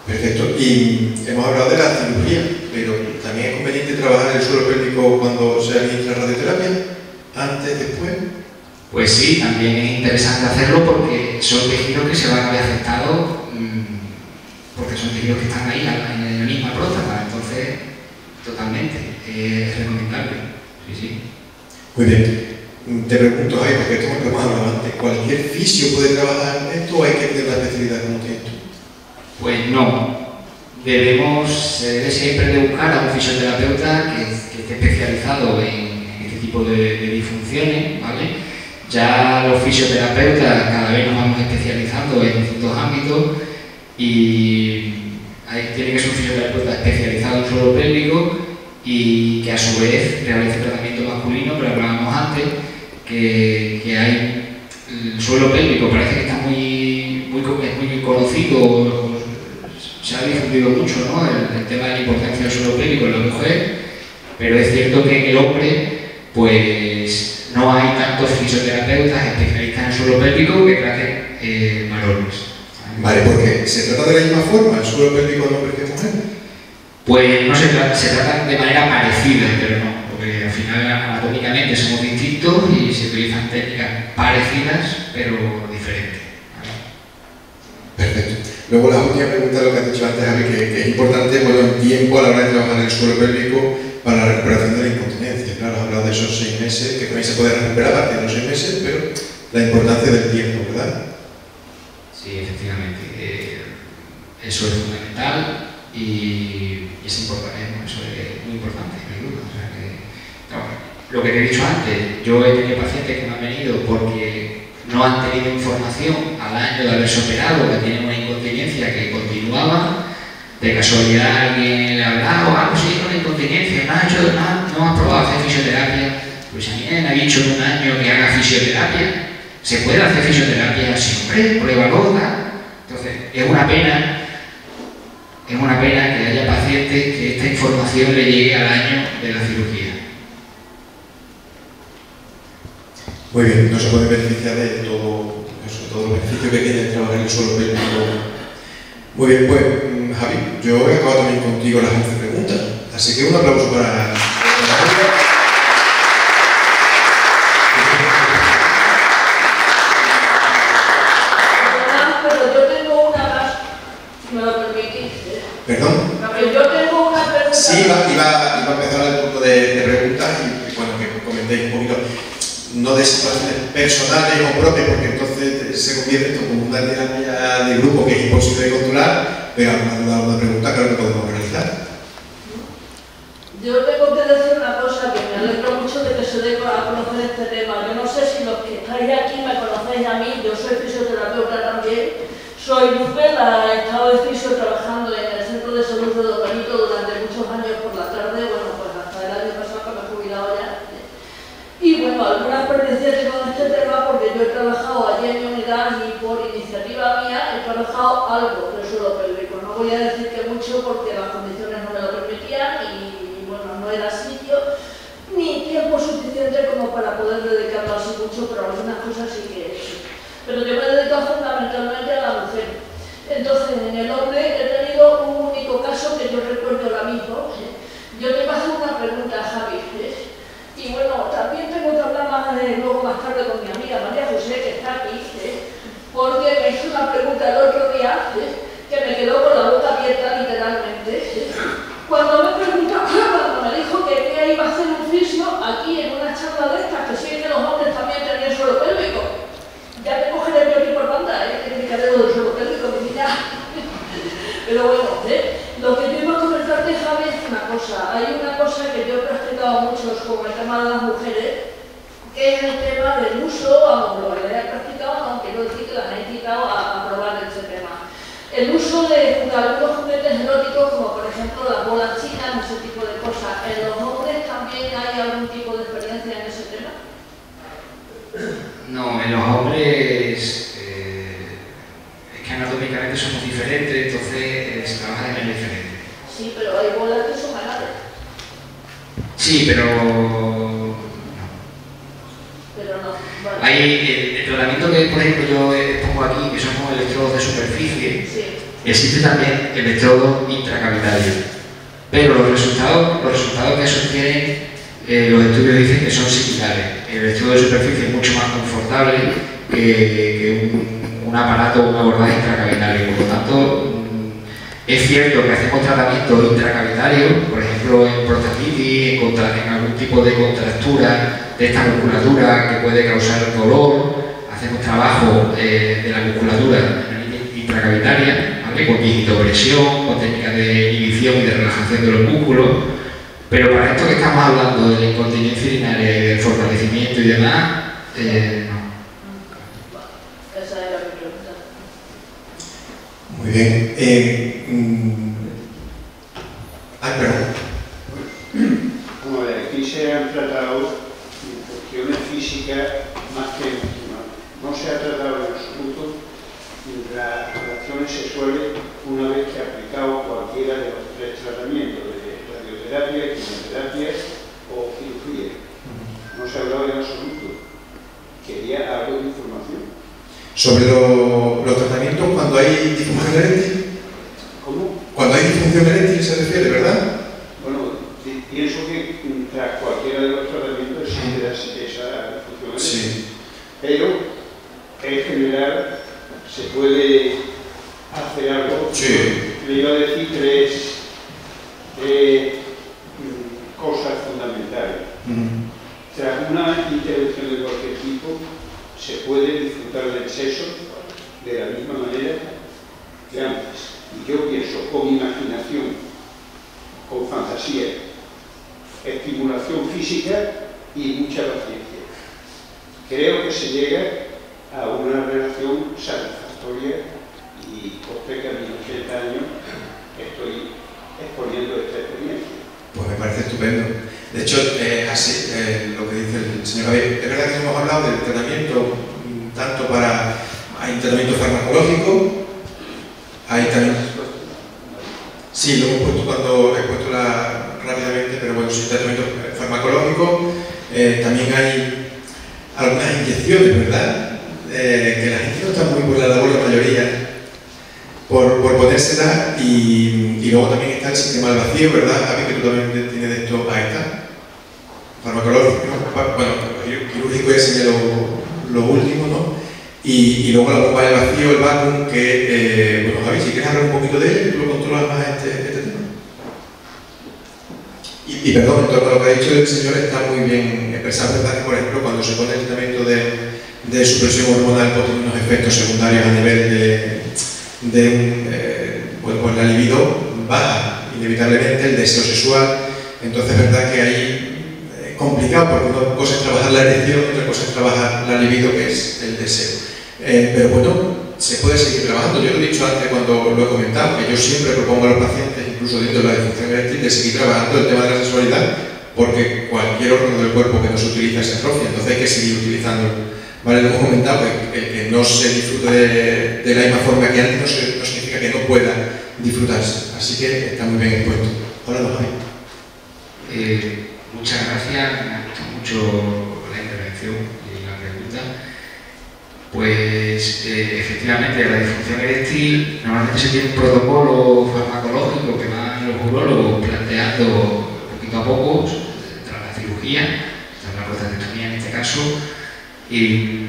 Perfecto. Y hemos hablado de la cirugía, pero ¿también es conveniente trabajar el suelo pélvico cuando se administra radioterapia? ¿Antes, después? Pues sí, también es interesante hacerlo porque son tejidos que se van a ver afectados, porque son tejidos que están ahí en la misma próstata, entonces totalmente es recomendable. Sí. Muy bien. Te pregunto, Javi, porque esto es lo que hemos hablado antes, ¿cualquier fisio puede trabajar esto o hay que tener la especialidad como tienes tú? Pues no. Se debe siempre de buscar a un fisioterapeuta que esté especializado en este tipo de disfunciones, ¿vale? Ya los fisioterapeutas cada vez nos vamos especializando en distintos ámbitos y tiene que ser un fisioterapeuta especializado en suelo pélvico y que a su vez realice tratamiento masculino, pero hablábamos antes que hay el suelo pélvico, parece que está muy conocido, se ha difundido mucho, ¿no? el tema de la importancia del suelo pélvico en la mujer, pero es cierto que en el hombre pues no hay tantos fisioterapeutas especialistas en suelo pélvico que traten varones. Vale, porque ¿se trata de la misma forma el suelo pélvico en hombres que en mujeres? Pues no se tratan de manera parecida, pero no, porque al final anatómicamente somos distintos y se utilizan técnicas parecidas pero diferentes. Perfecto. Luego la última pregunta, lo que has dicho antes, Javi, que es importante, bueno, el tiempo a la hora de trabajar en el suelo pélvico para la recuperación de la incontinencia. Claro, has hablado de esos 6 meses, que también se puede recuperar a partir de los 6 meses, pero la importancia del tiempo, ¿verdad? Sí, efectivamente. Eso es fundamental y es importante, eso es muy importante, no hay duda. O sea que, lo que te he dicho antes, yo he tenido pacientes que me han venido porque no han tenido información al año de haberse operado, que tienen una incontinencia que continuaba, de casualidad alguien le ha hablado, sí, con la incontinencia, no ha probado hacer fisioterapia. Pues a mí me ha dicho en 1 año que haga fisioterapia. Se puede hacer fisioterapia siempre, pruébalo, ¿verdad? Entonces, es una pena que haya pacientes que esta información le llegue al año de la cirugía. Muy bien, no se puede beneficiar de todo el beneficio que tiene trabajar en el suelo pélvico. Muy bien, pues Javi, yo he acabado también contigo las 11 preguntas, así que un aplauso para Pero yo tengo una más, si me lo permitís. ¿Perdón? Yo tengo una pregunta. Sí, iba a empezar el turno de preguntas y bueno, que comentéis un poquito, no de situaciones personales o propias, porque entonces se convierte esto como una terapia de grupo que es imposible de controlar, pero alguna pregunta claro que podemos realizar. Yo tengo que decir una cosa, que me alegro mucho de que se dé a conocer este tema. Yo no sé si los que estáis aquí me conocéis a mí, yo soy fisioterapeuta también. Soy Lupe, he estado de fisio trabajando en el Centro de Salud de Don Benito durante muchos años por la tarde, bueno, pues hasta el año pasado que me he jubilado ya. Y bueno, alguna experiencia tengo en este tema porque yo he trabajado allí en mi unidad y por iniciativa mía he trabajado algo del suelo pélvico. No voy a decir que mucho porque las condiciones no me lo permitían y bueno, no era sitio ni tiempo suficiente como como para poder dedicarlo así mucho, pero algunas cosas sí que sí. Pero yo me he dedicado fundamentalmente a la mujer. Entonces, en el hombre he tenido un único caso que yo recuerdo ahora mismo. Yo te paso una pregunta, Javi. Y bueno, también tengo que hablar luego más tarde con mi amiga María José, que está aquí, porque me hizo una pregunta el otro día que me quedó con la boca abierta literalmente. Cuando me dijo que ella iba a hacer un fisio aquí en una charla de estas, que sí que los hombres también tenían suelo pélvico. Ya te cogeré yo aquí por banda, que me cargo del suelo pélvico, mi niña. Pero bueno, lo que yo iba a comentarte, Javi, es una cosa. Hay una cosa que yo he practicado mucho con el tema de las mujeres, que es el tema del uso, vamos, lo he practicado, aunque no decir que las he invitado a probar este tema. El uso de algunos juguetes eróticos, como por ejemplo las bolas chinas, ese tipo de cosas. ¿En los hombres también hay algún tipo de experiencia en ese tema? No, en los hombres es que anatómicamente somos diferentes, entonces se trabaja de manera diferente. Sí, pero hay bolas que son anales. Sí, pero no. Vale. Hay el tratamiento que, por ejemplo, yo pongo aquí, que son como electrodos de superficie, sí. Existe también electrodos intracavitarios, pero los resultados que esos tienen, los estudios dicen que son similares. El electrodo de superficie es mucho más confortable que un aparato o un abordaje intracavitario, por lo tanto, es cierto que hacemos tratamientos intracavitarios, por ejemplo en prostatitis, en algún tipo de contractura de esta musculatura que puede causar dolor, hacemos trabajo de la musculatura intracavitaria, ¿vale? Con digitopresión, con técnicas de inhibición y de relajación de los músculos, pero para esto que estamos hablando de la incontinencia urinaria y del fortalecimiento y demás, no. Esa era mi pregunta. Muy bien. Perdón. Como aquí se han tratado cuestiones físicas más que no se ha tratado en absoluto las relaciones sexuales una vez que ha aplicado cualquiera de los tres tratamientos de radioterapia, quimioterapia o cirugía. No se ha hablado en absoluto. Quería algo de información. Sobre los tratamientos cuando hay disfunción eréctil. ¿Cómo? Cuando hay disfunción eréctil se refiere, ¿verdad? Bueno, pienso que tras cualquiera de los tratamientos existe esa disfunción eréctil. Sí. Pero en general se puede hacer algo. Sí. Le iba a decir tres cosas fundamentales. Tras una intervención de cualquier tipo, se puede disfrutar del sexo de la misma manera que antes. Y yo pienso, con imaginación, con fantasía, estimulación física y mucha paciencia. Creo que se llega a una relación satisfactoria y postre que a mis 80 años estoy exponiendo esta experiencia. Pues me parece estupendo. De hecho, así lo que dice el señor Javier, es verdad que hemos hablado del tratamiento tanto para... hay tratamiento farmacológico, hay también... Sí, lo hemos puesto cuando he puesto rápidamente, pero bueno, sí, tratamiento farmacológico, también hay algunas inyecciones, ¿verdad? Que la gente no está muy por la labor, la mayoría, por ponérsela, y luego también está el sistema al vacío, ¿verdad? Javi, que tú también tienes de esto, ahí está. Farmacológico, bueno, quirúrgico ya sería lo último, ¿no? Y luego la bomba de vacío, el vacuum, que, bueno, Javi, si quieres hablar un poquito de él, tú lo controlas más este tema. Y perdón, en torno a lo que ha dicho el señor, está muy bien expresado, ¿verdad? Que, por ejemplo, cuando se pone el tratamiento de supresión hormonal, pues tiene unos efectos secundarios a nivel pues la libido baja, inevitablemente, el deseo sexual. Entonces, es verdad que ahí es complicado, porque una cosa es trabajar la erección, otra cosa es trabajar la libido, que es el deseo. Pero bueno, se puede seguir trabajando. Yo lo he dicho antes cuando lo he comentado, que yo siempre propongo a los pacientes, incluso dentro de la disfunción eréctil, de seguir trabajando el tema de la sexualidad, porque cualquier órgano del cuerpo que no se utiliza se atrofia, entonces hay que seguir utilizando. Vale, lo hemos comentado, que el que no se disfrute de la misma forma que antes no significa que no pueda disfrutarse, así que está muy bien expuesto. Hola, don Jaime. Muchas gracias, me ha gustado mucho la Pues efectivamente la disfunción eréctil normalmente se tiene un protocolo farmacológico que van los urólogos planteando poquito a poco tras la cirugía, tras la prostatectomía en este caso, y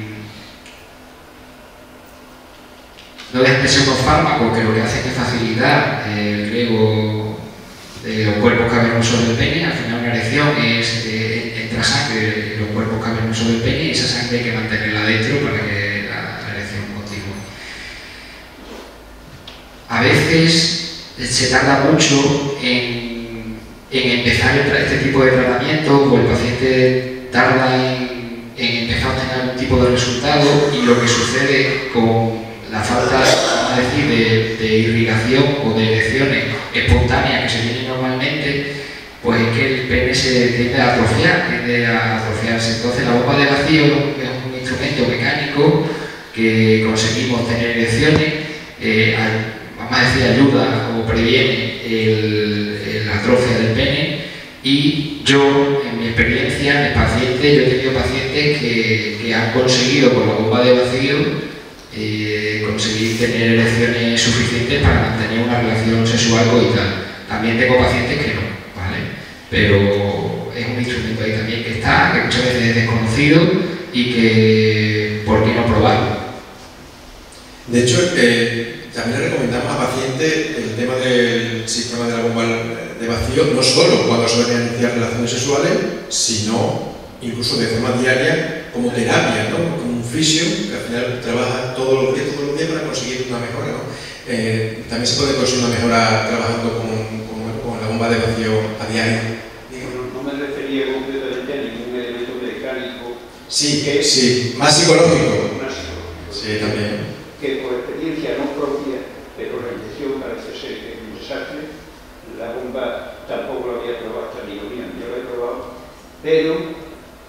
no dejan de ser unos fármacos que lo que hacen es facilitar el riego de los cuerpos cavernosos del pene. Al final una erección es entra sangre en los cuerpos cavernosos del pene y esa sangre hay que mantenerla dentro para que la erección continúe. A veces se tarda mucho en empezar este tipo de tratamiento o el paciente tarda en empezar a obtener algún tipo de resultado y lo que sucede con la falta, vamos a decir, de irrigación o de erecciones espontáneas que se tienen normalmente, pues es que el pene se tiende a atrofiarse. Entonces la bomba de vacío es un instrumento mecánico que conseguimos tener erecciones, vamos a decir, ayuda o previene la atrofia del pene. Y yo, en mi experiencia, yo he tenido pacientes que han conseguido con la bomba de vacío conseguir tener erecciones suficientes para mantener una relación sexual coital. También tengo pacientes que no, ¿vale? Pero es un instrumento ahí también que está, que muchas veces es desconocido y que, ¿por qué no probarlo? De hecho, también le recomendamos a pacientes el tema del sistema de la bomba de vacío, no solo cuando se van a iniciar relaciones sexuales, sino incluso de forma diaria como terapia, ¿no? Como un fisio que al final trabaja todos los días para conseguir una mejora, ¿no? También se puede conseguir una mejora trabajando con la bomba de vacío a diario. No me refería completamente a ningún elemento mecánico. Sí, más psicológico. Sí, también. Que por experiencia no propia, pero la inyección parece ser que es un desastre. La bomba tampoco la había probado hasta ni lo mío, yo la he probado, pero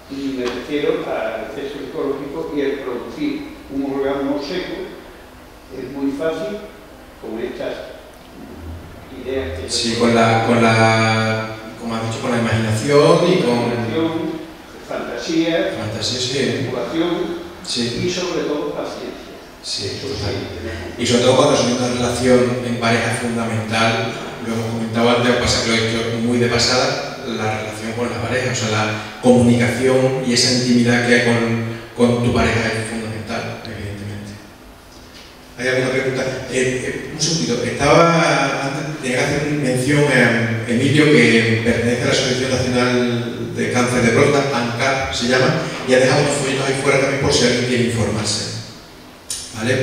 me refiero al exceso psicológico y el producir un orgasmo seco es muy fácil con estas ideas que... Sí, como has dicho, con la imaginación y con... fantasía, sí. simulación sí. Y sobre todo paciencia. Sí, total. Y sobre todo cuando es una relación en pareja fundamental, lo hemos comentado antes, pasa que lo he dicho muy de pasada, la relación con la pareja, o sea, la comunicación y esa intimidad que hay con tu pareja es fundamental, evidentemente. ¿Hay alguna pregunta? Un segundito, tenía que hacer mención a Emilio, que pertenece a la Asociación Nacional de Cáncer de Próstata, ANCAP se llama, y ha dejado unos folletos ahí fuera también por si alguien quiere informarse. ¿Vale?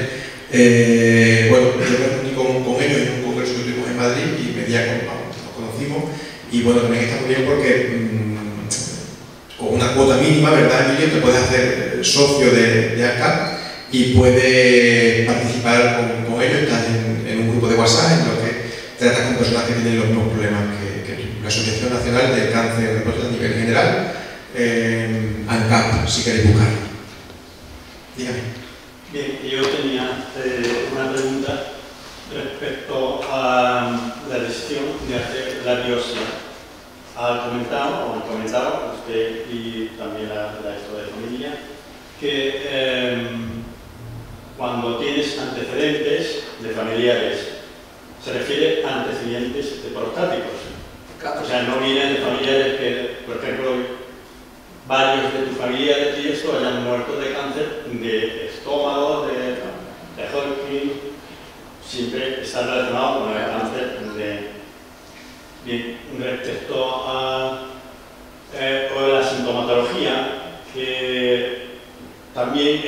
Bueno, yo me reuní con ellos en un congreso que tuvimos en Madrid y nos conocimos. Y bueno, también está muy bien porque con una cuota mínima, ¿verdad, Emilio? Te puedes hacer socio de ANCAP y puedes participar con ellos. Estás en un grupo de WhatsApp en lo que tratas con personas que tienen los mismos problemas que tú. La Asociación Nacional de Cáncer de Próstata a nivel general, ANCAP, si queréis buscarlo. Dígame. Bien, yo tenía una pregunta respecto a la decisión de hacer la biopsia. Comentaba usted y también la historia de familia que cuando tienes antecedentes de familiares, se refiere a antecedentes de prostáticos. O sea, no vienen de familiares que, por ejemplo, varios de tu familia de esto hayan muerto de cáncer de estómago, de Hodgkin, siempre está relacionado con el cáncer de... Bien, respecto a la sintomatología, que también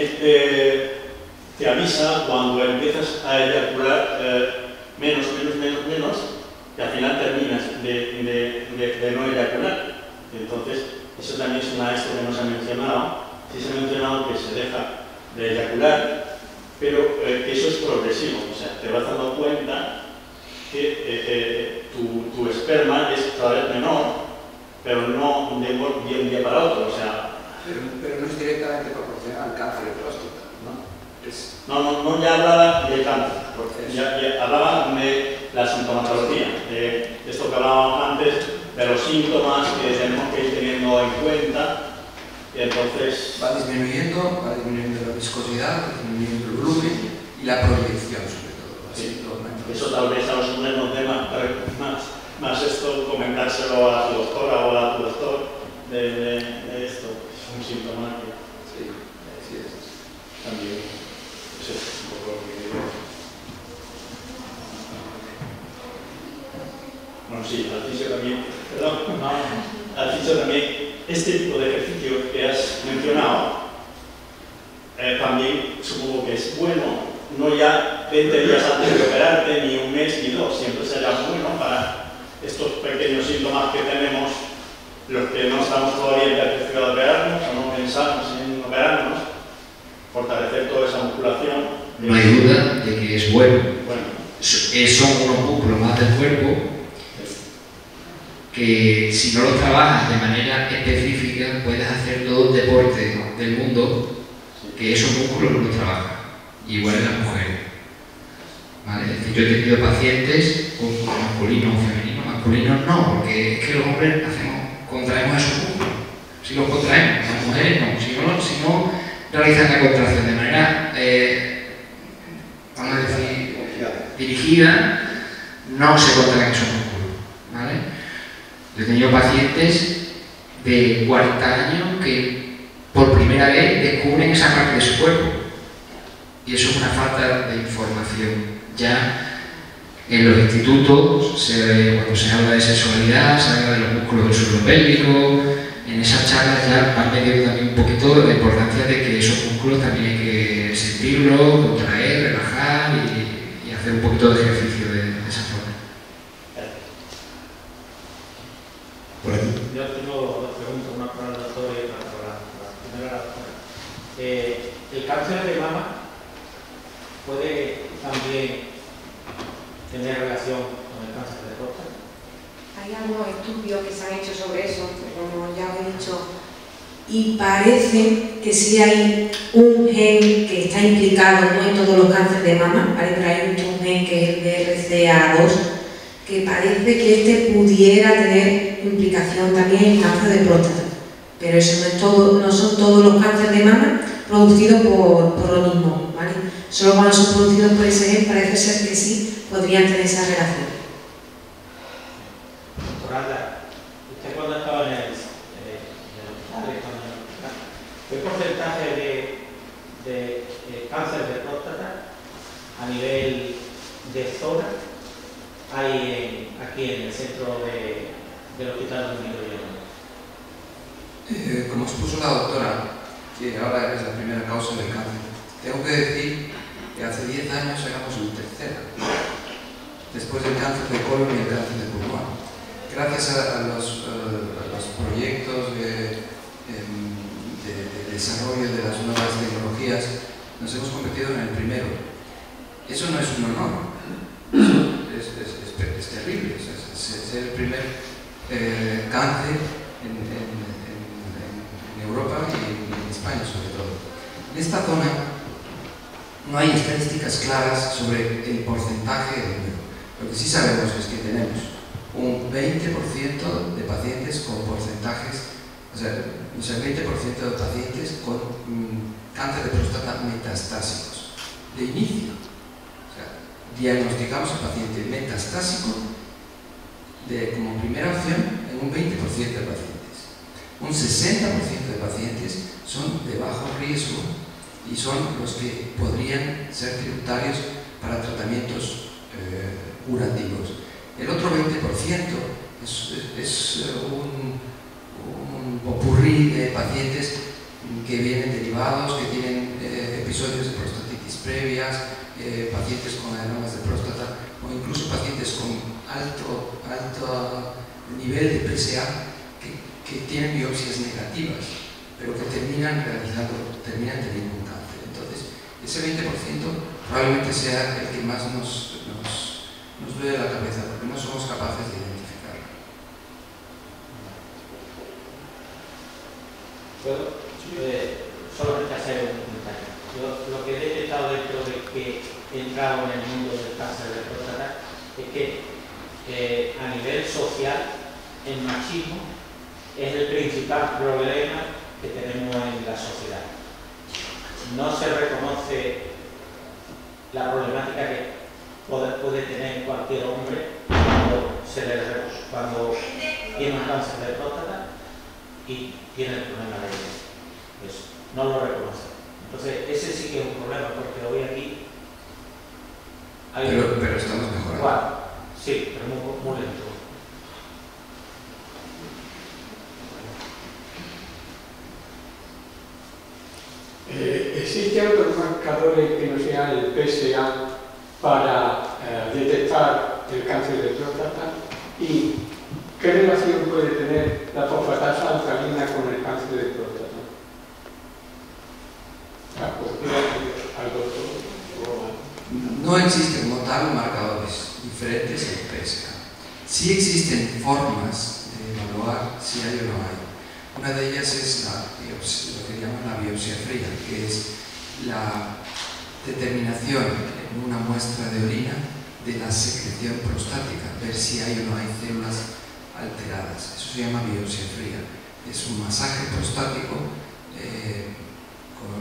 te avisa cuando empiezas a eyacular menos, y al final terminas de no eyacular. Entonces, eso también es esto que nos ha mencionado. Sí se ha mencionado que se deja de eyacular, pero que eso es progresivo. O sea, te vas dando cuenta que tu esperma es cada vez menor, pero no de un día para otro. O sea, pero no es directamente proporcional al cáncer de próstata, ¿no? No, ya hablaba de cáncer, ya hablaba de la sintomatología, de esto que hablábamos antes, de los síntomas que tenemos que ir teniendo en cuenta Y entonces va disminuyendo la viscosidad, va disminuyendo el volumen y la proyección sobre todo. Sí. Eso tal vez a los hombres nos dé más esto, comentárselo a tu doctora o a tu doctor de esto. Es un síntoma que Sí, también es un poco lo que digo. Bueno, sí, al fisio también, perdón, al fisio también, este tipo de ejercicio que has mencionado, también supongo que es bueno. No ya 20 días antes de operarte, ni un mes, ni dos. Siempre será bueno para estos pequeños síntomas que tenemos, los que no estamos todavía en ejercicio de operarnos o no pensamos en operarnos, fortalecer toda esa musculación. No hay duda de que es bueno. Son unos músculos más del cuerpo que si no los trabajas de manera específica puedes hacer todo el deporte del mundo que esos músculos no los trabajan. Igual en las mujeres. ¿Vale? Es decir, yo he tenido pacientes masculinos o femeninos. Masculinos no, porque es que los hombres contraemos esos músculos. Si los contraemos, las mujeres no. Si no realizan la contracción de manera, vamos a decir, dirigida, no se contraen esos músculos. ¿Vale? Yo he tenido pacientes de 40 años que por primera vez descubren esa parte de su cuerpo. Y eso es una falta de información. Ya en los institutos, cuando se habla de sexualidad, se habla de los músculos del suelo pélvico, en esas charlas ya han medido también un poquito la importancia de que esos músculos también hay que sentirlos, contraer, relajar y hacer un poquito de ejercicio de esa forma. Por aquí. Yo tengo dos preguntas, una para el doctor y otra para la primera doctora. ¿El cáncer de mama puede también tener relación con el cáncer de próstata? Hay algunos estudios que se han hecho sobre eso, como ya os he dicho, y parece que sí hay un gen que está implicado, no en todos los cánceres de mama, ¿vale? Pero hay un gen que es el BRCA2, que parece que este pudiera tener implicación también en cáncer de próstata. Pero eso no es todo, no son todos los cánceres de mama producidos por lo mismo, ¿vale? Solo cuando son producidos por ese gen parece ser que sí podrían tener esa relación. Doctor Alda, usted cuando estaba en el hospital, ¿qué porcentaje de cáncer de próstata a nivel de zona hay aquí en el centro del Hospital Único de Lledó? Como expuso la doctora, que ahora es la primera causa del cáncer, tengo que decir que hace 10 años éramos el tercero, después del cáncer de colon y el cáncer de pulmón. Gracias a los proyectos de desarrollo de las nuevas tecnologías, nos hemos convertido en el primero. Eso no es un honor, eso es terrible, ser el primer cáncer en Europa y en España sobre todo. En esta zona no hay estadísticas claras sobre el porcentaje de número. Lo que sí sabemos es que tenemos un 20% de pacientes con porcentajes, o sea, el 20% de pacientes con cáncer de próstata metastásicos de inicio. O sea, diagnosticamos al paciente metastásico como primera opción en un 20% de pacientes. Un 60% de pacientes son de bajo riesgo y son los que podrían ser tributarios para tratamientos curativos. El otro 20% es un popurrí de pacientes que vienen derivados, que tienen episodios de prostatitis previas, pacientes con adenomas de próstata o incluso pacientes con alto nivel de PSA que tienen biopsias negativas, pero que terminan teniendo un cáncer. Entonces, ese 20% probablemente sea el que más nos duele la cabeza, porque no somos capaces de identificarlo. ¿Puedo solamente hacer un comentario? Lo que he detectado dentro de que he entrado en el mundo del cáncer de próstata es que a nivel social el machismo es el principal problema que tenemos en la sociedad. No se reconoce la problemática que puede tener cualquier hombre cuando tiene un cáncer de próstata y tiene el problema de eso. No lo reconoce. Entonces, ese sí que es un problema, porque hoy aquí hay... Pero estamos mejorando. Bueno, sí, pero muy lento. ¿Existen otros marcadores que no sean el PSA para detectar el cáncer de próstata? ¿Y qué relación puede tener la fosfatasa alcalina con el cáncer de próstata? No existen como tal marcadores diferentes en PSA. Sí existen formas de evaluar si hay o no hay. Una de ellas es lo que llaman la biopsia fría, que es la determinación en una muestra de orina de la secreción prostática, ver si hay o no hay células alteradas. Eso se llama biopsia fría. Es un masaje prostático con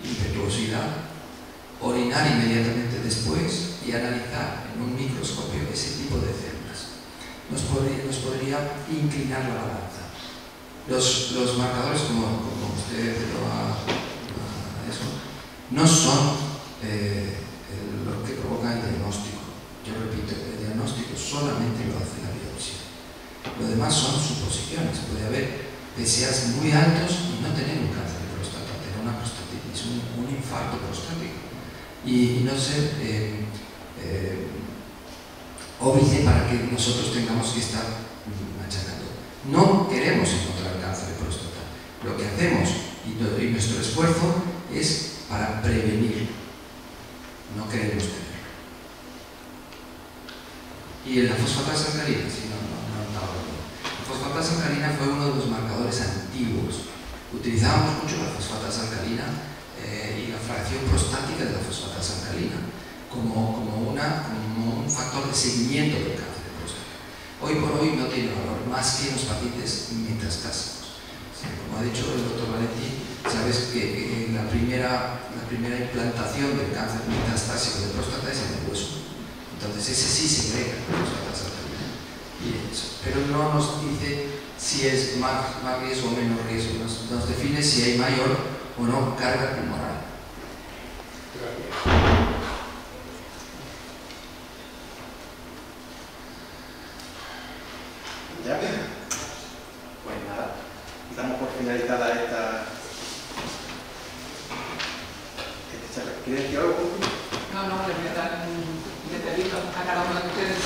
impetuosidad, orinar inmediatamente después y analizar en un microscopio ese tipo de células. Nos podría inclinar la balanza. Los marcadores, como usted lo ha eso, no son lo que provoca el diagnóstico. Yo repito, el diagnóstico solamente lo hace la biopsia. Lo demás son suposiciones. Puede haber PSAs muy altos y no tener un cáncer de próstata, tener una prostatitis, un infarto prostático. Y no ser óbice para que nosotros tengamos que estar machacando. No queremos encontrar cáncer de próstata. Lo que hacemos y nuestro esfuerzo es para prevenir. No queremos tenerlo. Y en la fosfatasa alcalina, sí, no estaba hablando. La fosfatasa alcalina fue uno de los marcadores antiguos. Utilizábamos mucho la fosfatasa alcalina y la fracción prostática de la fosfatasa alcalina como un factor de seguimiento del cáncer de próstata. Hoy por hoy no tiene valor, más que en los pacientes metastásicos. Como ha dicho el doctor Valentí, sabes que la primera implantación del cáncer metastásico de próstata es en el hueso. Entonces ese sí se agrega a la fosfatasa alcalina. Pero no nos dice si es más riesgo o menos riesgo, nos define si hay mayor o no carga tumoral. ¿Ya? Pues nada, damos por finalizada esta charla. ¿Quieres decir algo? No, les voy a dar un detallito a cada uno de ustedes.